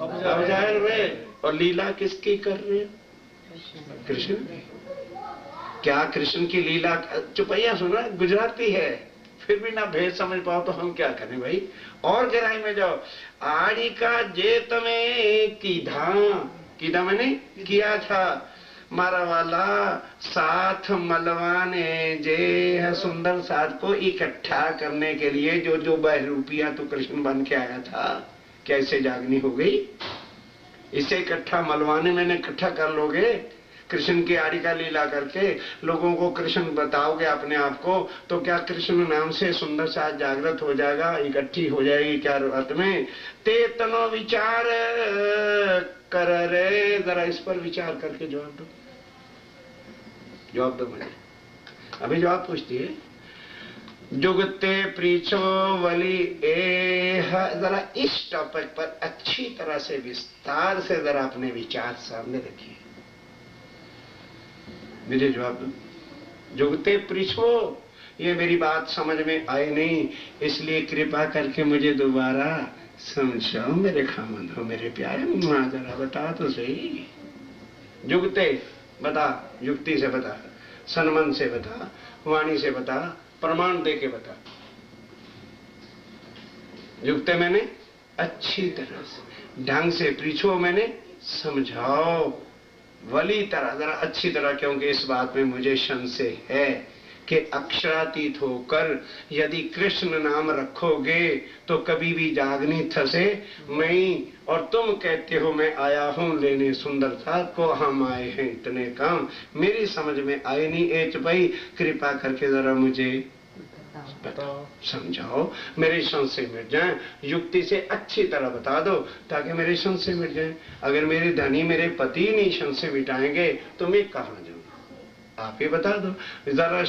अब जाहिर वे। और लीला किसकी कर रहे हो? कृष्ण। क्या कृष्ण की लीला? चुपैया सुना, गुजराती है फिर भी ना भेद समझ पाओ तो हम क्या करें भाई। और गहराई में जाओ। आड़िका जेत में कीधा मैंने किया था मारा वाला साथ मलवाने जे है। सुंदर साथ को इकट्ठा करने के लिए जो जो बहरूपिया तो कृष्ण बन के आया था, कैसे जागनी हो गई? इसे इकट्ठा मलवाने मैंने इकट्ठा कर लोगे कृष्ण की आड़िका लीला करके, लोगों को कृष्ण बताओगे अपने आप को, तो क्या कृष्ण नाम से सुंदर साथ जागृत हो जाएगा, इकट्ठी हो जाएगी क्या रात में? ते तनो विचार कर रे। जरा इस पर विचार करके जवाब दो। जवाब दो मुझे। अभी जवाब पूछती है। जुगते प्रीछो वली ए। जरा इस टॉपिक पर अच्छी तरह से विस्तार से जरा अपने विचार सामने रखिए। मुझे जवाब दो। जुगते प्रीछो, ये मेरी बात समझ में आई नहीं, इसलिए कृपा करके मुझे दोबारा समझाओ मेरे खामद हो, मेरे प्यारे। जरा बता तो सही। जुगते बता, युक्ति से बता, सन्मन से बता, वाणी से बता, प्रमाण दे के बता। युक्ते मैंने अच्छी तरह से, ढंग से, पीछो मैंने समझाओ, वली तरह, जरा अच्छी तरह, क्योंकि इस बात में मुझे संशय है कि अक्षरातीत होकर यदि कृष्ण नाम रखोगे तो कभी भी जागनी थसे नहीं। और तुम कहते हो मैं आया हूं लेने सुंदरता को, हम आए हैं इतने काम, मेरी समझ में आए नहीं। एच भाई कृपा करके जरा मुझे बताओ, समझाओ, मेरे संशय मिट जाए, युक्ति से अच्छी तरह बता दो ताकि मेरे संशय मिट जाए। अगर मेरे धनी मेरे पति नहीं संशय मिटाएंगे तो मैं कहां जाऊं? आप ही बता दो, जरा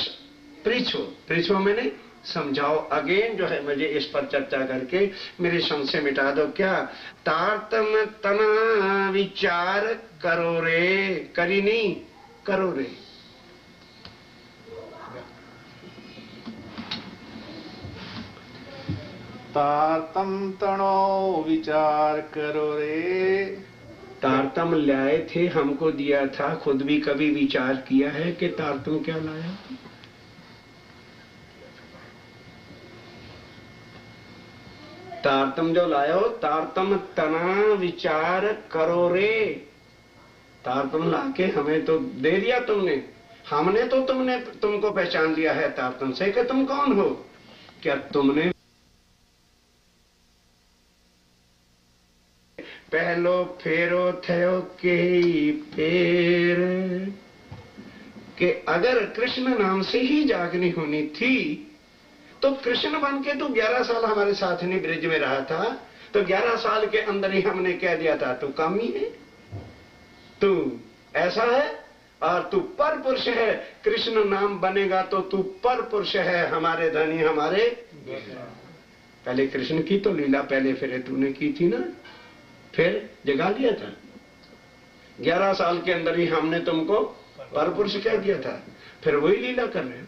पृछो मैंने समझाओ अगेन जो है मुझे इस पर चर्चा करके मेरे संशय मिटा दो। क्या तारतम तना विचार करो रे, करी नहीं करो रे। तारतम तणो विचार करो रे। तारतम लाए थे, हमको दिया था, खुद भी कभी विचार किया है कि तारतम क्या लाया? तारतम जो लाया हो, तारतम तना विचार करो रे। तारतम लाके हमें तो दे दिया तुमने, हमने तो तुमको पहचान लिया है तारतम से कि तुम कौन हो। क्या तुमने पहलो फेरो थयो के फेर कि अगर कृष्ण नाम से ही जागनी होनी थी तो कृष्ण बन के तू 11 साल हमारे साथ नहीं ब्रिज में रहा था, तो 11 साल के अंदर ही हमने कह दिया था तू कामी है, तू ऐसा है और तू पर पुरुष है। कृष्ण नाम बनेगा तो तू पर पुरुष है, हमारे धनी हमारे। पहले कृष्ण की तो लीला पहले फिर तूने की थी ना, फिर जगा दिया था। 11 साल के अंदर ही हमने तुमको पर पुरुष कह दिया था, फिर वही लीला कर रहे हो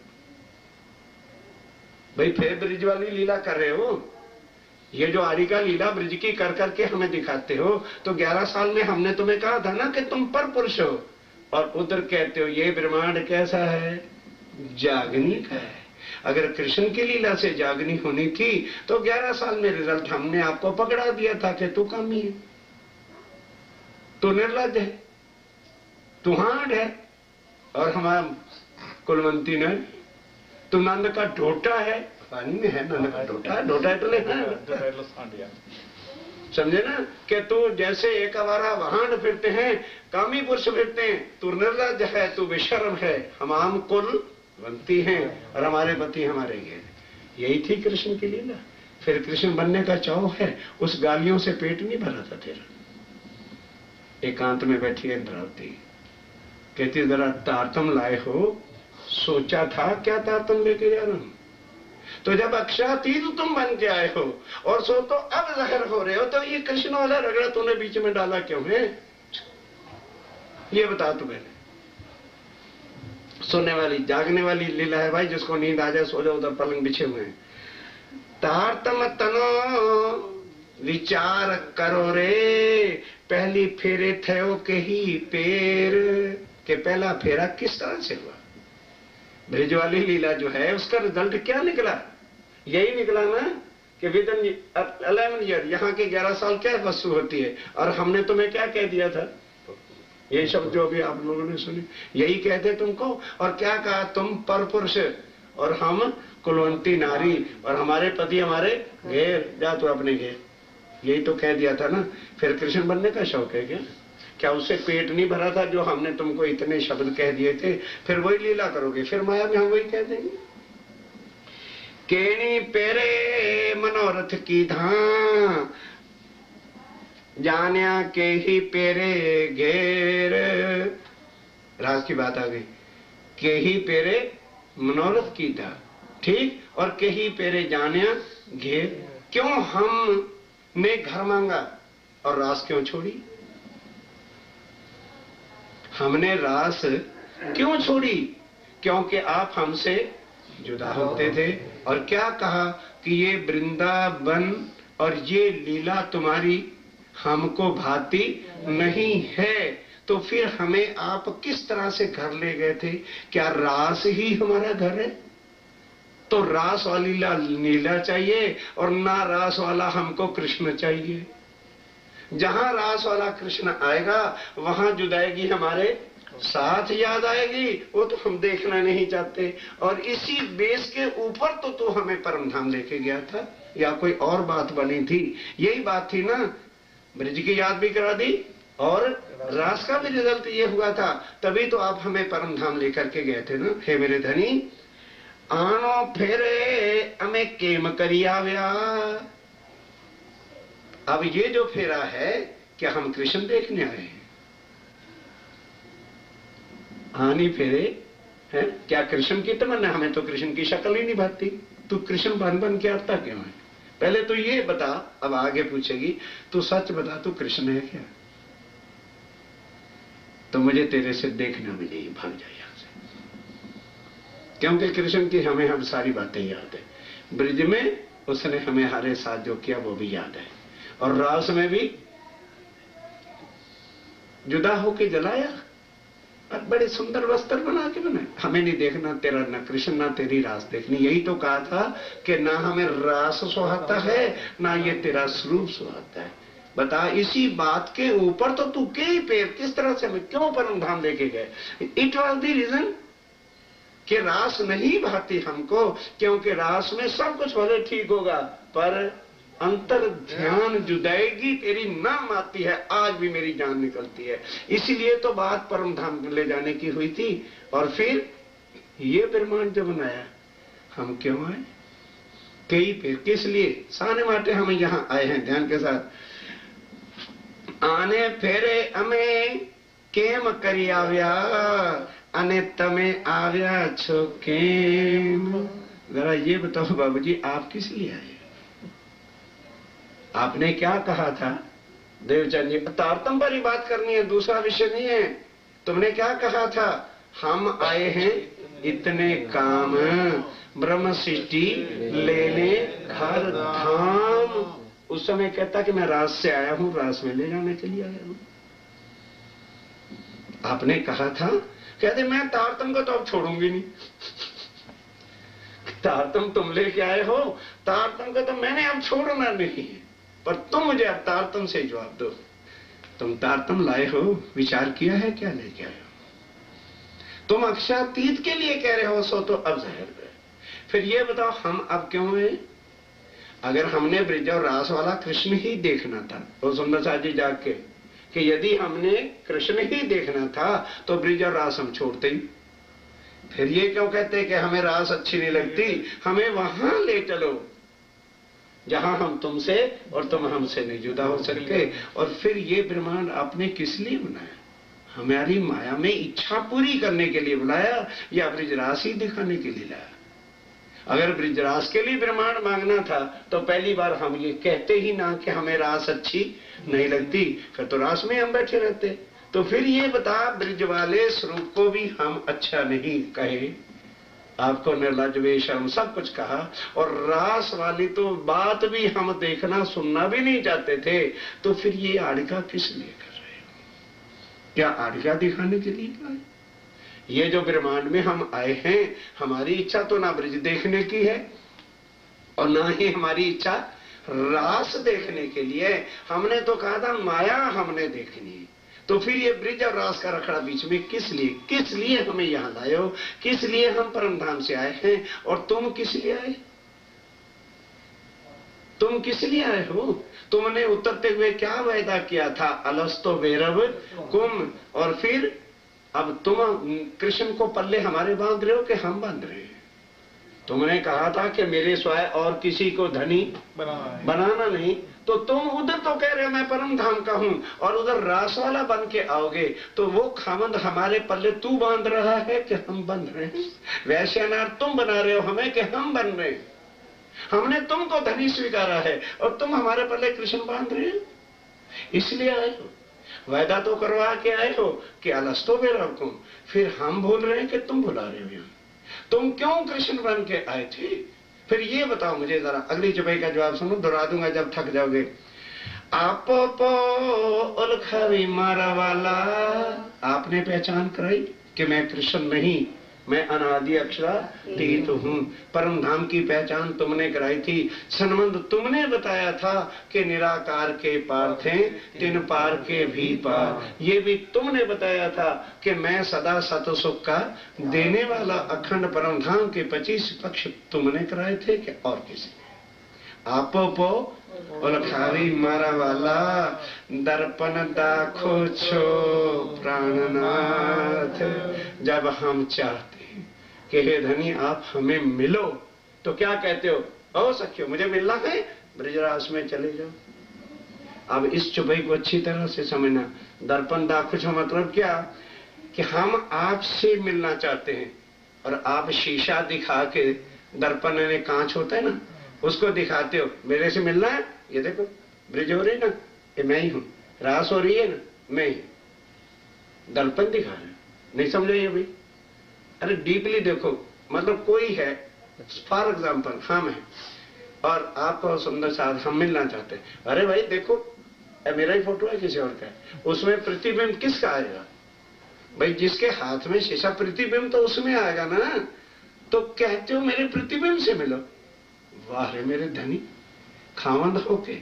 भाई, फिर ब्रिज वाली लीला कर रहे हो। ये जो आरिका लीला ब्रिज की कर करके हमें दिखाते हो, तो 11 साल में हमने तुम्हें कहा था ना कि तुम पर पुरुष हो, और उधर कहते हो ये ब्रह्मांड कैसा है, जागनी का है। अगर कृष्ण की लीला से जागनी होनी थी तो 11 साल में रिजल्ट हमने आपको पकड़ा दिया था कि तू कामी है, तू निर्लज्ज है, तू हांड है, और हमारा कुलवंती ने तू नंद का ढोटा है, पानी में है नंद का ढोटा, ढोटा तो नहीं, समझे ना कि तू जैसे एक आवारा वहां फिरते हैं, कामी पुरुष फिरते हैं, तू निर्लज्ज है, तू बेशर्म है, हम कुलवंती हैं और हमारे पति हमारे ये। यही थी कृष्ण की लीला। फिर कृष्ण बनने का चाव है, उस गालियों से पेट नहीं भरा था तेरा। एकांत में बैठी है इंद्रावती, कहती जरा तारतम लाए हो, सोचा था क्या तारतम लेके जा रहा हूं? तो जब अक्षरातीत तुम बन के आए हो और सो तो अब जहर हो रहे हो, तो ये कृष्ण वाला रगड़ा तूने बीच में डाला क्यों है? ये बता तू पहले। सोने वाली जागने वाली लीला है भाई, जिसको नींद आ जाए सो जाओ, उधर पलंग बिछे हुए हैं। तारतम तनो विचार करो रे, पहली फेरे थयो के ही पेर के पहला फेरा किस तरह से हुआ। ब्रिज वाली लीला जो है उसका रिजल्ट क्या निकला? यही निकला ना कि विद इन 11 ईयर, यहाँ के 11 साल क्या वस्तु होती है, और हमने तुम्हें क्या कह दिया था? ये शब्द जो अभी आप लोगों ने सुने, यही कहते तुमको। और क्या कहा? तुम पर पुरुष और हम कुलवंती नारी, और हमारे पति हमारे घेर, जा तू अपने घेर, यही तो कह दिया था ना। फिर कृष्ण बनने का शौक है क्या? क्या उससे पेट नहीं भरा था जो हमने तुमको इतने शब्द कह दिए थे? फिर वही लीला करोगे, फिर माया में हम वही कह देंगे। केणी पेरे मनोरथ की धां, जान्या के ही पेरे घेर। राज की बात आ गई। के ही पेरे मनोरथ की था, ठीक, और के ही पेरे जान्या घेर। क्यों हमने घर मांगा और रास क्यों छोड़ी? हमने रास क्यों छोड़ी? क्योंकि आप हमसे जुदा होते थे। और क्या कहा कि ये वृंदावन और ये लीला तुम्हारी हमको भाती नहीं है। तो फिर हमें आप किस तरह से घर ले गए थे? क्या रास ही हमारा घर है? तो रास वाली लीला चाहिए और ना रास वाला हमको कृष्ण चाहिए। जहां रास वाला कृष्ण आएगा वहां जुदाएगी हमारे साथ याद आएगी, वो तो हम देखना नहीं चाहते। और इसी बेस के ऊपर तो तू हमें परम धाम लेके गया था, या कोई और बात बनी थी? यही बात थी ना, ब्रिज की याद भी करा दी और रास का भी रिजल्ट ये हुआ था, तभी तो आप हमें परम धाम लेकर के गए थे ना। हे मेरे धनी, आनो फेरे हमें केम करिया व्या। अब ये जो फेरा है, क्या हम कृष्ण देखने आए हैं? आनी फेरे है क्या कृष्ण की तमन्ना? हमें तो कृष्ण की शक्ल ही नहीं भाती, तू कृष्ण बन बन के आता क्यों है? पहले तो ये बता, अब आगे पूछेगी, तू सच बता, तू कृष्ण है क्या? तो मुझे तेरे से देखना भी नहीं, भाग जा यहां से। क्योंकि कृष्ण की हमें हम सारी बातें याद है, ब्रिज में उसने हमें हमारे साथ जो किया वो भी याद है, और रास में भी जुदा होके जलाया और बड़े सुंदर वस्त्र बना के बनाए। हमें नहीं देखना तेरा न कृष्ण ना तेरी रास देखनी। यही तो कहा था कि ना हमें रास सुहाता है ना ये तेरा स्वरूप सुहाता है। बता, इसी बात के ऊपर तो तू कई पेड़ किस तरह से हमें क्यों परम धाम लेके गए? इट वॉज द रीजन कि रास नहीं भाती हमको, क्योंकि रास में सब कुछ भले ठीक होगा पर अंतर ध्यान जुदाएगी तेरी नाम आती है, आज भी मेरी जान निकलती है। इसीलिए तो बात परम धाम ले जाने की हुई थी। और फिर ये ब्रह्मांड जो बनाया, हम क्यों आए? कई पे किस लिए? साने माटे हम यहां आए हैं। ध्यान के साथ, आने फेरे हमें केम करी आव्या, अने तमे आव्या छो केम। जरा ये बताओ बाबूजी, आप किस लिए आए? आपने क्या कहा था? देवचंद जी, तारतम पर ही बात करनी है, दूसरा विषय नहीं है। तुमने क्या कहा था? हम आए हैं इतने काम ब्रह्म सृष्टि लेने घर धाम। उस समय कहता कि मैं रास से आया हूं, रास में ले जाने के लिए आया हूं। आपने कहा था, कहते मैं तारतम को तो अब छोड़ूंगी नहीं। तारतम तुम लेके आए हो, तारतम को तो मैंने अब छोड़ना नहीं है, पर तुम मुझे अब तारतम से जवाब दो। तुम तारतम लाए हो, विचार किया है क्या लेके आए हो? तुम अक्षातीत के लिए कह रहे हो, सो तो अब जाहिर है। फिर ये बताओ, हम अब क्यों हैं? अगर हमने ब्रिज और रास वाला कृष्ण ही देखना था, वो सुंदर साहब जी जाग के, कि यदि हमने कृष्ण ही देखना था तो ब्रिज और रास हम छोड़ते ही। फिर ये क्यों कहते कि हमें रास अच्छी नहीं लगती? हमें वहां ले चलो जहां हम तुमसे और तुम हमसे नहीं जुदा हो सकते। और फिर ये ब्रह्मांड आपने किस लिए बनाया? हमारी माया में इच्छा पूरी करने के लिए बनाया या ब्रिजरास ही दिखाने के लिए लाया? अगर ब्रिजरास के लिए ब्रह्मांड मांगना था तो पहली बार हम ये कहते ही ना कि हमें रास अच्छी नहीं लगती, फिर तो रास में हम बैठे रहते। तो फिर ये बता, ब्रिज वाले स्वरूप को भी हम अच्छा नहीं कहे? आपको निर्लज बेशर्म सब कुछ कहा, और रास वाली तो बात भी हम देखना सुनना भी नहीं चाहते थे। तो फिर ये आड़िका किस लिए कर रहे हो? क्या आड़िका दिखाने के लिए आए? ये जो ब्रह्मांड में हम आए हैं, हमारी इच्छा तो ना ब्रिज देखने की है और ना ही हमारी इच्छा रास देखने के लिए। हमने तो कहा था माया हमने देखनी है। तो फिर ये ब्रिज और रास का रखड़ा बीच में किस लिए? किस लिए हमें यहां लाए हो? किस लिए हम परम धाम से आए हैं? और तुम किस लिए आए? तुम किस लिए आए हो? तुमने उतरते हुए क्या वायदा किया था? अलस्तो वैरव कुम। और फिर अब तुम कृष्ण को पल्ले हमारे बांध रहे हो कि हम बांध रहे हैं? तुमने कहा था कि मेरे स्वाय और किसी को धनी बनाना नहीं, तो तुम उधर तो कह रहे हो मैं परम धाम का हूं, और उधर रास वाला बन के आओगे तो वो खामंद हमारे पल्ले तू बांध रहा है कि हम बंध रहे हैं? वैश्यनाथ तुम बना रहे हो हमें कि हम बन रहे हैं? हमने तुमको धनी स्वीकारा है और तुम हमारे पल्ले कृष्ण बांध रहे हो। इसलिए आए हो, वायदा तो करवा के आए हो कि अलस्तो बेरकुम। फिर हम भूल रहे हैं कि तुम भुला रहे हो? तुम क्यों कृष्ण बन के आए थे? फिर ये बताओ मुझे जरा। अगली चुपाई का जवाब सुनो, दोहरा दूंगा जब थक जाओगे। आप उलखवी मारा वाला, आपने पहचान कराई कि मैं कृष्ण नहीं मैं अनादि अक्षरातीत हूँ। परम धाम की पहचान तुमने कराई थी, संबंध तुमने बताया था कि निराकार के पार थे तीन पार के भी पार। ये भी तुमने बताया था कि मैं सदा सत सुख का देने वाला अखंड परम धाम के 25 पक्ष तुमने कराए थे कि और किसी ने? आपो पो ओलखावी मारा वाला, दर्पण दाखो छो प्राणनाथ। जब हम चाहते हैं कि हे धनी आप हमें मिलो, तो क्या कहते हो? ओ सखियो मुझे मिलना है, ब्रजराज में चले जाओ। अब इस चुभई को अच्छी तरह से समझना। दर्पण दाखो छो मतलब क्या? कि हम आपसे मिलना चाहते हैं और आप शीशा दिखा के, दर्पण में कांच होता है ना, उसको दिखाते हो मेरे से मिलना है, ये देखो ब्रिज हो रही ना, ये मैं ही हूं, रास हो रही है ना, मैं ही। दर्पण दिखा रहे, नहीं समझो ये भाई? अरे डीपली देखो, मतलब कोई है, फॉर एग्जाम्पल हम है और आपको सुंदर साथ हम मिलना चाहते हैं। अरे भाई देखो, मेरा ही फोटो है किसी और का है, उसमें प्रतिबिंब किसका आएगा भाई? जिसके हाथ में शीशा, प्रतिबिंब तो उसमें आएगा ना। तो कहते हो मेरे प्रतिबिंब से मिलो। वाह रे मेरे धनी, खामंद होके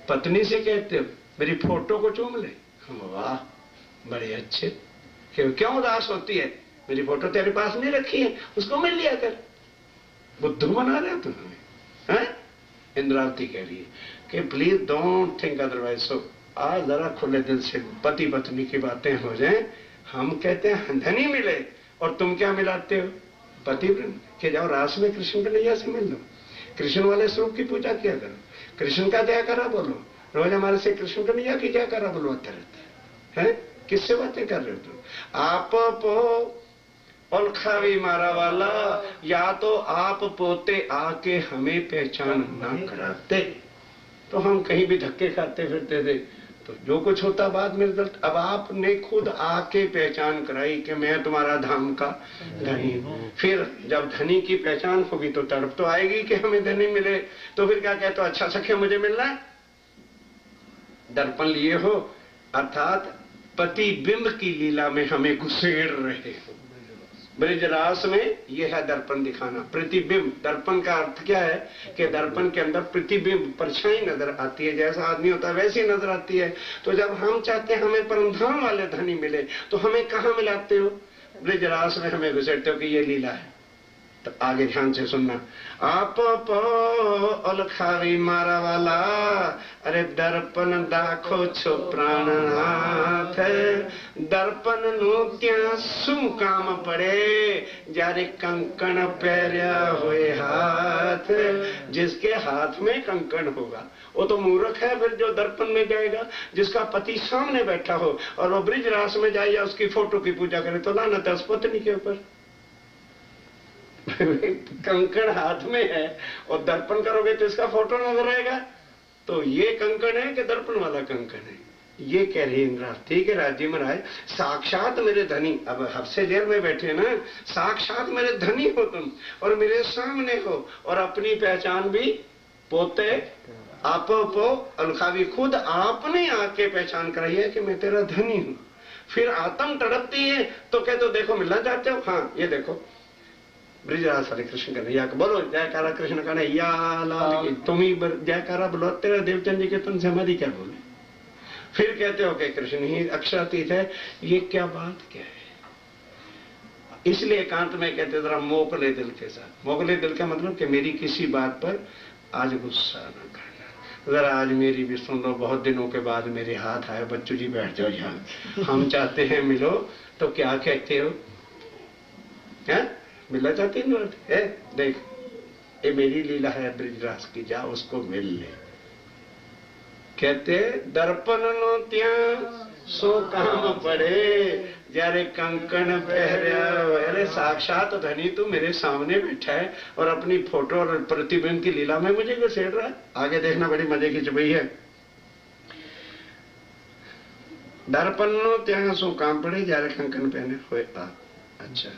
पत्नी से कहते हो मेरी फोटो को चूम ले। वाह बड़े अच्छे। क्यों उदास होती है? मेरी फोटो तेरे पास नहीं रखी है, उसको मिल लिया कर। बुद्धू बना रहे हो तुम्हें, हैं? इंद्रावती कह रही है कि प्लीज डोंट थिंक अदरवाइज। सो आज जरा खुले दिल से पति पत्नी की बातें हो जाएं। हम कहते हैं धनी मिले और तुम क्या मिलाते हो? पति के जाओ रास में कृष्ण कन्हैया से मिल लो, कृष्ण वाले स्वरूप की पूजा किया करो, कृष्ण का जयकारा बोलो। रोज हमारे से कृष्ण कन्हैया की जयकारा बुलवाते रहते हैं। किससे बातें कर रहे हो तुम? आप पो ओलखावी मारा वाला, या तो आप पोते आके हमें पहचान ना कराते तो हम कहीं भी धक्के खाते फिरते थे, तो जो कुछ होता बाद में रिजल्ट। अब आपने खुद आके पहचान कराई कि मैं तुम्हारा धाम का धनी हूं। फिर जब धनी की पहचान होगी तो तड़प तो आएगी कि हमें धनी मिले। तो फिर क्या कहते हो? अच्छा सखिया मुझे मिलना है। दर्पण लिए हो अर्थात पति बिंब की लीला में हमें घुसेड़ रहे हो। ब्रजरास में यह है दर्पण दिखाना, प्रतिबिंब। दर्पण का अर्थ क्या है कि दर्पण के अंदर प्रतिबिंब, परछाई नजर आती है। जैसा आदमी होता है वैसी नजर आती है। तो जब हम चाहते हैं हमें परमधाम वाले धनी मिले, तो हमें कहाँ मिलाते हो? ब्रजरास में हमें घुसेड़ते हो कि ये लीला है। तो आगे ध्यान से सुनना। आप पो ओलखावी मारा वाला, अरे दर्पण दाखो छो प्राणनाथ। दर्पण नु त्या सुम काम पड़े, जारे कंकण पहरिया हुए हाथ। जिसके हाथ में कंकण होगा वो तो मूर्ख है फिर, जो दर्पण में जाएगा। जिसका पति सामने बैठा हो और वो ब्रजरास में जाए या उसकी फोटो की पूजा करे तो लानत है उस पत्नी के ऊपर। कंकण हाथ में है और दर्पण करोगे तो इसका फोटो नजर आएगा। तो ये कंकण है कि दर्पण वाला कंकण है? ये कह रही इंद्रावती के राज्य में राय साक्षात मेरे धनी। अब हफ्से जेल में बैठे ना, साक्षात मेरे धनी हो तुम और मेरे सामने हो और अपनी पहचान भी पोते आप पो अलखावी, खुद आपने आके पहचान कराई है कि मैं तेरा धनी हूं। फिर आत्म तड़पती है तो कहते हो देखो मिलना चाहते हो? हाँ ये देखो ब्रजराज हरे कृष्ण कन्हैया बोलो जयकारा कृष्ण कन्हैया लाल की। तुम ही जयकारा बोलो, तेरा देवचंद जी के तुम से हमारी क्या बोले? फिर कहते हो कि कृष्ण ही अक्षरातीत है। ये क्या बात क्या है? इसलिए एकांत में कहते जरा मोकले दिल के साथ। मोकले दिल का मतलब कि मेरी किसी बात पर आज गुस्सा न करना, जरा आज मेरी भी सुन लो। बहुत दिनों के बाद मेरे हाथ आए, बच्चू जी बैठ जाओ यहाँ, हम चाहते हैं मिलो। तो क्या कहते हो? मिलना चाहती है? देख ये मेरी लीला है ब्रजराज की, जा उसको मिल ले। कहते दर्पण नो त्या सो काम पड़े, जारे कंकण पहरिया। अरे साक्षात धनी तू मेरे सामने बैठा है और अपनी फोटो और प्रतिबिंब की लीला में मुझे घुसेड़ रहा है। आगे देखना बड़ी मजे की चुपई है। दर्पण नो त्या सो काम पड़े, जारे कंकण पहने हुए। अच्छा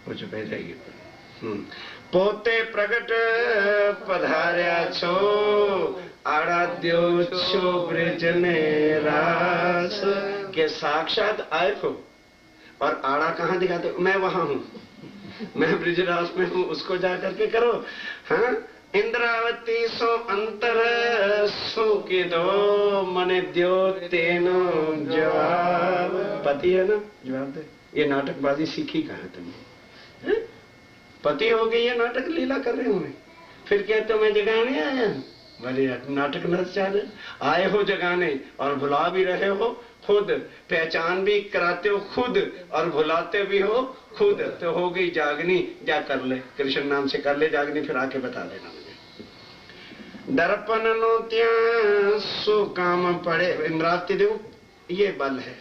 वो चुप जाएगी। पोते प्रगट पधार्या छो, आराध्यो छो ब्रज ने रास। के साक्षात आए हो और आड़ा कहाँ दिखाते? मैं वहां हूं, मैं ब्रिजराज में हूं, उसको जा करके करो। हाँ, इंद्रावती सो अंतर सो के दो मने द्यो तेनो जवाब। पति है ना, जवाब दे। ये नाटकबाजी सीखी कहाँ तुमने? पति हो गई, ये नाटक लीला कर रहे हो। फिर कहते हो मैं जगाने आया। बड़े नाटक नचाने आए हो, जगाने, और भुला भी रहे हो खुद, पहचान भी कराते हो खुद और भुलाते भी हो खुद। तो हो गई जागनी, जा कर ले, कृष्ण नाम से कर ले जागनी, फिर आके बता देना मुझे। दर्पण नो त्या सो काम पड़े। इंद्रावती देखो, ये बल है।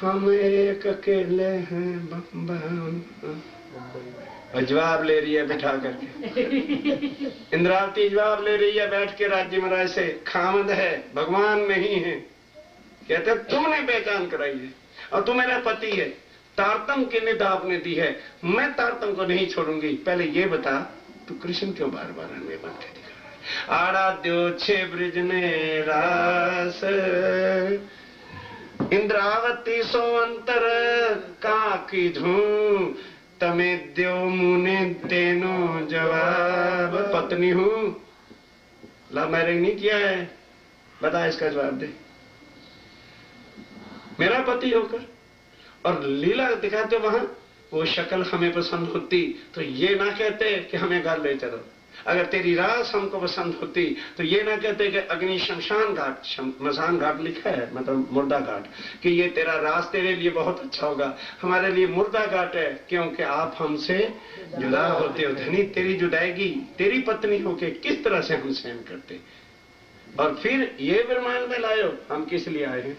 हम एक अकेले हैं बम्बई। और जवाब ले रही है बिठा करके। इंद्रावती जवाब ले रही है बैठ के राज्य महाराज से। खामद है, भगवान नहीं है। कहते तुमने पहचान कराई है और तू मेरा पति है। तारतम की निदा आपने दी है, मैं तारतम को नहीं छोड़ूंगी। पहले ये बता, तू कृष्ण क्यों बार बार हमें बनते दिखा रहा है? आराध्यो छे ब्रिज ने रास, इंद्रावती सो अंतर का की धूं, तमे द्यो मुने तेनो जवाब। पत्नी हूं, लव मैरिज नहीं किया है, बता इसका जवाब दे। मेरा पति होकर और लीला दिखाते वहां, वो शक्ल हमें पसंद होती तो ये ना कहते कि हमें घर ले चलो। अगर तेरी रास हमको पसंद होती तो ये ना कहते कि अग्नि शमशान घाट, शमशान घाट लिखा है मतलब मुर्दा घाट, कि ये तेरा रास तेरे लिए बहुत अच्छा होगा। हमारे लिए मुर्दा घाट है, क्योंकि आप हमसे जुदा होते हो। धनी तेरी जुदाईगी, तेरी पत्नी होके किस तरह से हम सहन करते। और फिर ये ब्रह्मांड में लाए हो, हम किस लिए आए हैं?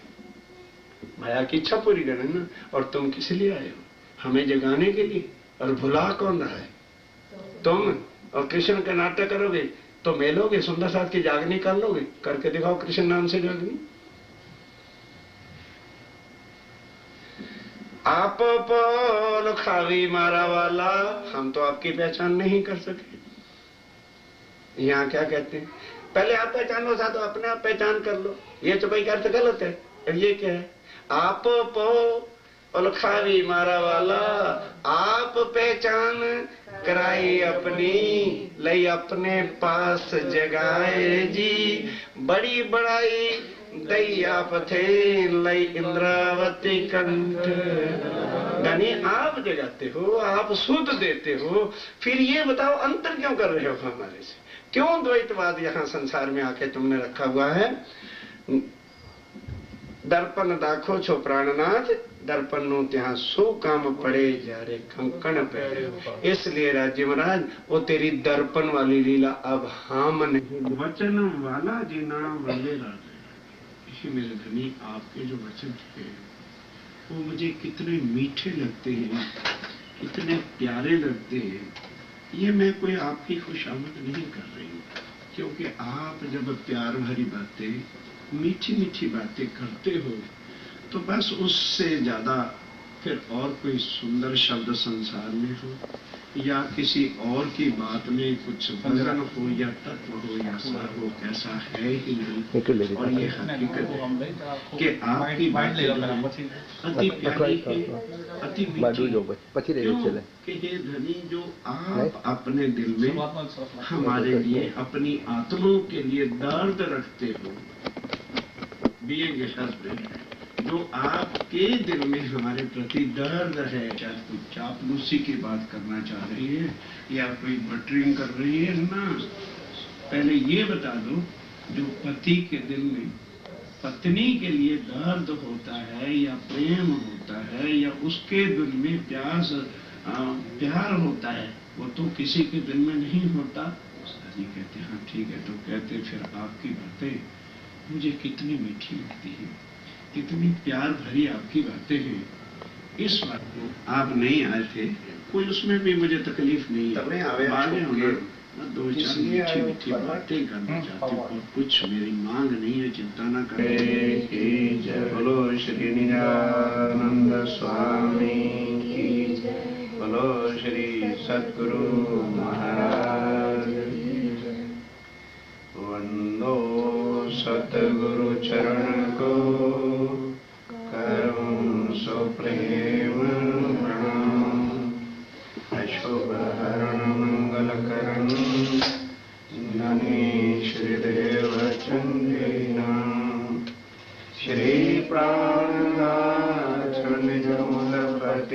माया की इच्छा पूरी करने ना। और तुम किस लिए आए हो? हमें जगाने के लिए। और भुला कौन रहा है? तुम। और कृष्ण का नाटक करोगे तो मेलोगे, सुंदर साथ की जागनी कर लोगे। करके दिखाओ कृष्ण नाम से जागनी। आप पोल खावी मारा वाला, हम तो आपकी पहचान नहीं कर सके। यहाँ क्या कहते हैं? पहले आप पहचान लो, साथ अपने आप पहचान कर लो। ये तो भाई का अर्थ गलत है। और ये क्या है? आप पो उलखावी मारा वाला, आप पहचान कराई अपनी, लई अपने पास जगाए जी। बड़ी बड़ाई दई आप थे, लई इंद्रावती कंठ। यानी आप जगाते हो, आप शुद्ध देते हो। फिर ये बताओ अंतर क्यों कर रहे हो हमारे से? क्यों द्वैतवाद यहाँ संसार में आके तुमने रखा हुआ है? दर्पण दाखो छो प्राणनाथ, दर्पण नो त्यां सो काम पड़े जारे कंकण पे। इसलिए राज्य महाराज वो तेरी दर्पण वाली लीला अब हम नहीं। वचन वाला जी नाम वंदे राजा। इसी मेरे धनी आपके जो वचन थे वो मुझे कितने मीठे लगते हैं, कितने प्यारे लगते हैं। ये मैं कोई आपकी खुशामद नहीं कर रही हूँ, क्योंकि आप जब प्यार भरी बातें, मीठी मीठी बातें करते हो तो बस उससे ज्यादा फिर और कोई सुंदर शब्द संसार में हो या किसी और की बात में कुछ वजन हो या तत्व हो या सार हो, ऐसा है ही नहीं। और ये हकीकत है कि आपकी बातें अति प्यारी है, अति मीठी। क्यों कि ये धनी जो आप अपने दिल में हमारे लिए, अपनी आत्माओं के लिए दर्द रखते हो, बीइंग ए हस्बैंड, जो आपके दिल में हमारे प्रति दर्द है, चाहे कोई चापलूसी की बात करना चाह रही है या कोई बटरिंग कर रही है ना, पहले ये बता दो, जो पति के दिल में पत्नी के लिए दर्द होता है या प्रेम होता है या उसके दिल में प्यार होता है, वो तो किसी के दिल में नहीं होता। जी कहते हाँ ठीक है। तो कहते फिर आपकी बातें मुझे कितनी मीठी लगती है, कितनी प्यार भरी आपकी बातें हैं। इस बात को आप नहीं आए थे, कोई उसमें भी मुझे तकलीफ नहीं है। मैं दो चार मीठी मीठी बातें करना चाहती हूँ और कुछ मेरी मांग नहीं है, चिंता न करें। बोलो श्री निजानंद स्वामी की, बोलो श्री सद्गुरु महाराज। वंदो सतगुरु चरण को, करूं सो प्रेम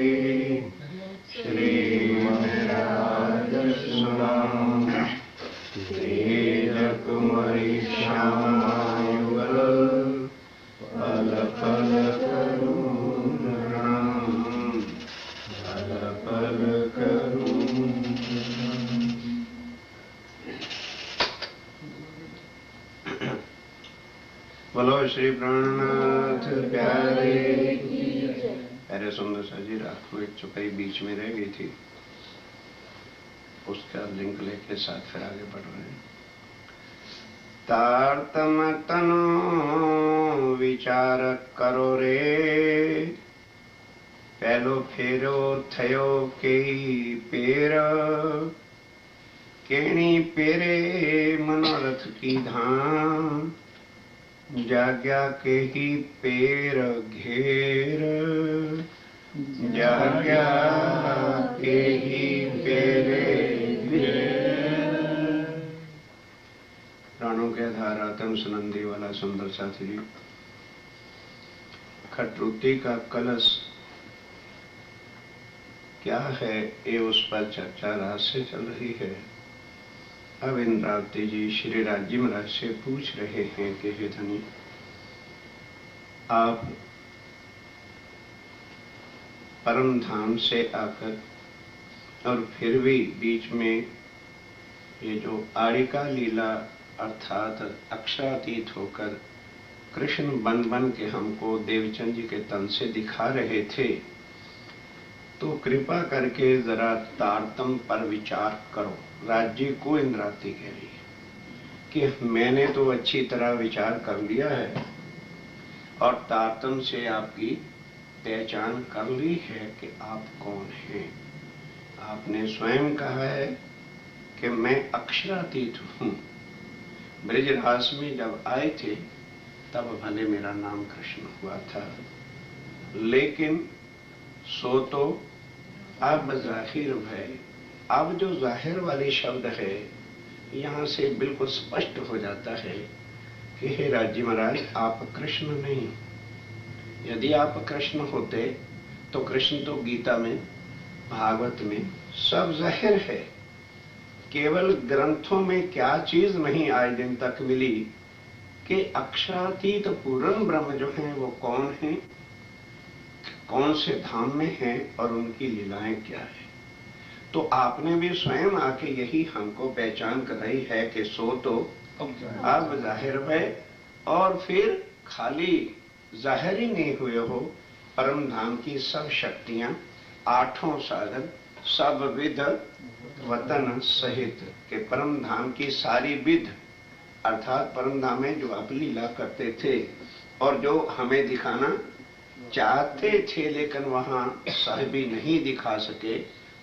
श्रीमती श्री महाराज सुनाम तेज कुमारी श्यामायुगल पल पल करुण राम पल पल करुण। बोलो श्री प्राणनाथ प्यारे। अरे सुंदर सा जी, रात को एक चुपाई बीच में रह गई थी, उसका लिंक लेके साथ फिर आगे बढ़ रहे हैं। तारतम तनो विचार करो रे, पहलो फेरो थयो के पेर, केणी पेरे मनोरथ की धाम, जाग्या के ही पेर घेर, जाग्या के ही पेरे घेर। प्राणों के आधार आत्म सुनंदी वाला सुंदर साथी जी, खटरुती का कलश क्या है ये उस पर चर्चा रात से चल रही है। अब इंद्रावती जी श्री राज्य महाराज से पूछ रहे हैं कि हे धनी, आप परम धाम से आकर और फिर भी बीच में ये जो आड़िका लीला अर्थात अक्षरातीत होकर कृष्ण बन बन के हमको देवचंद जी के तन से दिखा रहे थे, तो कृपा करके जरा तारतम पर विचार करो। राज्य को इंद्रावती कह रही है कि मैंने तो अच्छी तरह विचार कर लिया है और तारतम से आपकी पहचान कर ली है कि आप कौन हैं। आपने स्वयं कहा है कि मैं अक्षरातीत हूं। ब्रजरास में जब आए थे तब भले मेरा नाम कृष्ण हुआ था, लेकिन सो तो अब जाहिर है। अब जो जाहिर वाली शब्द है यहां से बिल्कुल स्पष्ट हो जाता है कि हे राज्य महाराज, आप कृष्ण नहीं। यदि आप कृष्ण होते तो कृष्ण तो गीता में भागवत में सब जाहिर है। केवल ग्रंथों में क्या चीज नहीं आज दिन तक मिली कि अक्षरातीत पूर्ण ब्रह्म जो हैं वो कौन हैं, कौन से धाम में हैं और उनकी लीलाएं क्या है। तो आपने भी स्वयं आके यही हमको पहचान कराई है कि सो तो अब जाहिर है, और फिर खाली जाहिर ही नहीं हुए हो, परम धाम की सब शक्तियां, आठों साधन, सब विध वतन सहित के परम धाम की सारी विध अर्थात परम धाम में जो आप लीला करते थे और जो हमें दिखाना चाहते थे लेकिन वहां साहिबी नहीं दिखा सके,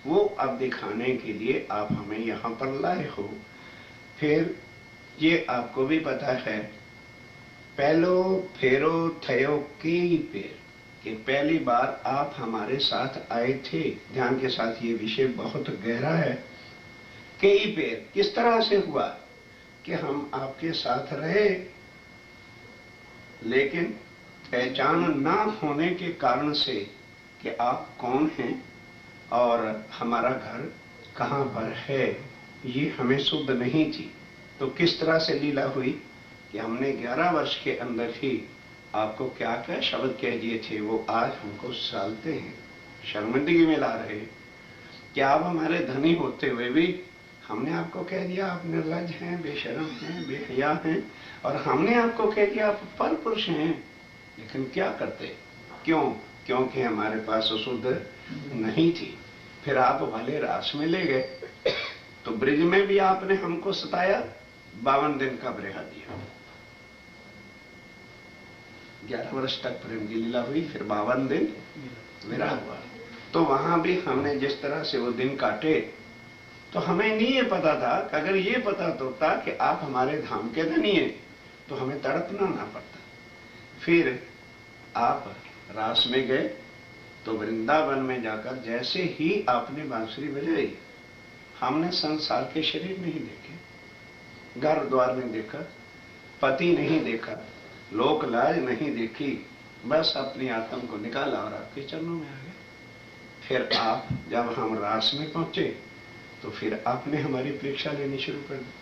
वो अब दिखाने के लिए आप हमें यहाँ पर लाए हो। फिर ये आपको भी पता है, पहलो फेरो थयो की पेर, कि पहली बार आप हमारे साथ आए थे। ध्यान के साथ ये विषय बहुत गहरा है। कई पेर किस तरह से हुआ कि हम आपके साथ रहे, लेकिन पहचान ना होने के कारण से कि आप कौन हैं और हमारा घर कहाँ पर है, ये हमें शुद्ध नहीं थी। तो किस तरह से लीला हुई कि हमने 11 वर्ष के अंदर ही आपको क्या क्या शब्द कह दिए थे, वो आज हमको सालते हैं, शर्मिंदगी में ला रहे हैं कि आप हमारे धनी होते हुए भी हमने आपको कह दिया आप निर्लज हैं, बेशर्म हैं, बेहया हैं, और हमने आपको कह दिया आप पर पुरुष हैं। लेकिन क्या करते, क्यों? क्योंकि हमारे पास शुद्ध नहीं थी। फिर आप भले रास में ले गए, तो ब्रिज में भी आपने हमको सताया, 52 दिन का ब्रेहा दिया। 11 वर्ष तक प्रेम की लीला हुई, फिर 52 दिन विरह हुआ। तो वहां भी हमने जिस तरह से वो दिन काटे, तो हमें नहीं ये पता था कि अगर ये पता तो होता कि आप हमारे धाम के धनी हैं तो हमें तड़पना ना पड़ता। फिर आप रास में गए तो वृंदावन में जाकर जैसे ही आपने बांसुरी बजाई, हमने संसार के शरीर नहीं देखे, घर द्वार नहीं देखा, पति नहीं देखा, लोक लाज नहीं देखी, बस अपनी आत्मा को निकाला और आपके चरणों में आ गए। फिर आप जब हम रास में पहुंचे तो फिर आपने हमारी परीक्षा लेनी शुरू कर दी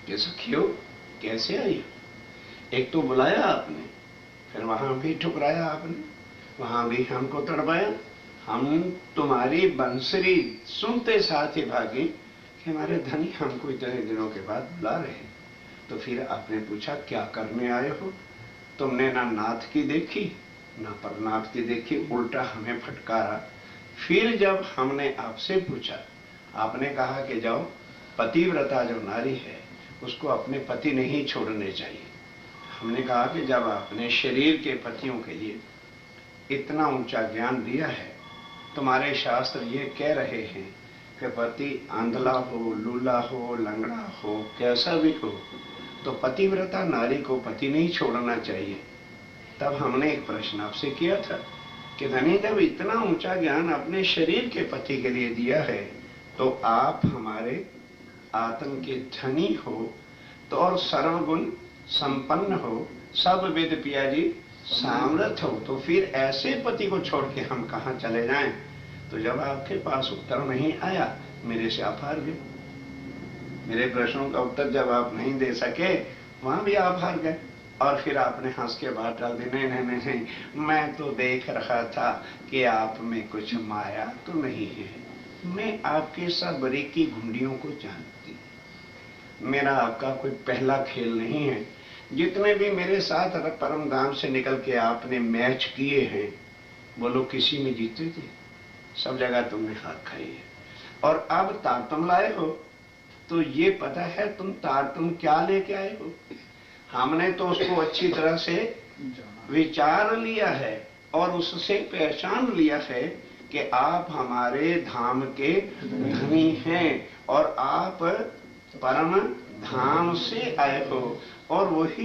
कि सखियो कैसे आई। एक तो बुलाया आपने, फिर वहां भी ठुकराया आपने, वहां भी हमको तड़पाया। हम तुम्हारी बंसरी सुनते साथ ही भागे कि हमारे धनी हमको इतने दिनों के बाद बुला रहे हैं। तो फिर आपने पूछा क्या करने आए हो। तुमने ना नाथ की देखी ना परनाथ की देखी, उल्टा हमें फटकारा। फिर जब हमने आपसे पूछा, आपने कहा कि जाओ, पतिव्रता जो नारी है उसको अपने पति नहीं छोड़ने चाहिए। हमने कहा कि जब आपने शरीर के पतियों के लिए इतना ऊंचा ज्ञान दिया है, तुम्हारे शास्त्र ये कह रहे हैं कि पति आंधला हो, लूला हो, लंगड़ा हो, कैसा भी हो, तो पतिव्रता नारी को पति नहीं छोड़ना चाहिए। तब हमने एक प्रश्न आपसे किया था कि धनी जब इतना ऊंचा ज्ञान अपने शरीर के पति के लिए दिया है, तो आप हमारे आत्म के धनी हो तो और सर्वगुण संपन्न हो, सब वेद पिया जी सामर्थ हो, तो फिर ऐसे पति को छोड़ के हम कहां चले जाएं। तो जब आपके पास उत्तर नहीं आया, मेरे से आप हार गए। मेरे प्रश्नों का उत्तर जब आप नहीं दे सके, वहां भी आप हार गए। और फिर आपने हंस के बात डाल दी, नहीं, मैं तो देख रहा था कि आप में कुछ माया तो नहीं है। मैं आपके सब बारीकी घुंडियों को जानती, मेरा आपका कोई पहला खेल नहीं है। जितने भी मेरे साथ परम धाम से निकल के आपने मैच किए हैं, बोलो किसी में जीते थे? सब जगह तुमने हार खाई है। और अब तारतम लाए हो, तो ये पता है तुम तारतम क्या लेके आए हो। हमने तो उसको अच्छी तरह से विचार लिया है और उससे पहचान लिया है कि आप हमारे धाम के धनी हैं और आप परम धाम से आए हो, और वही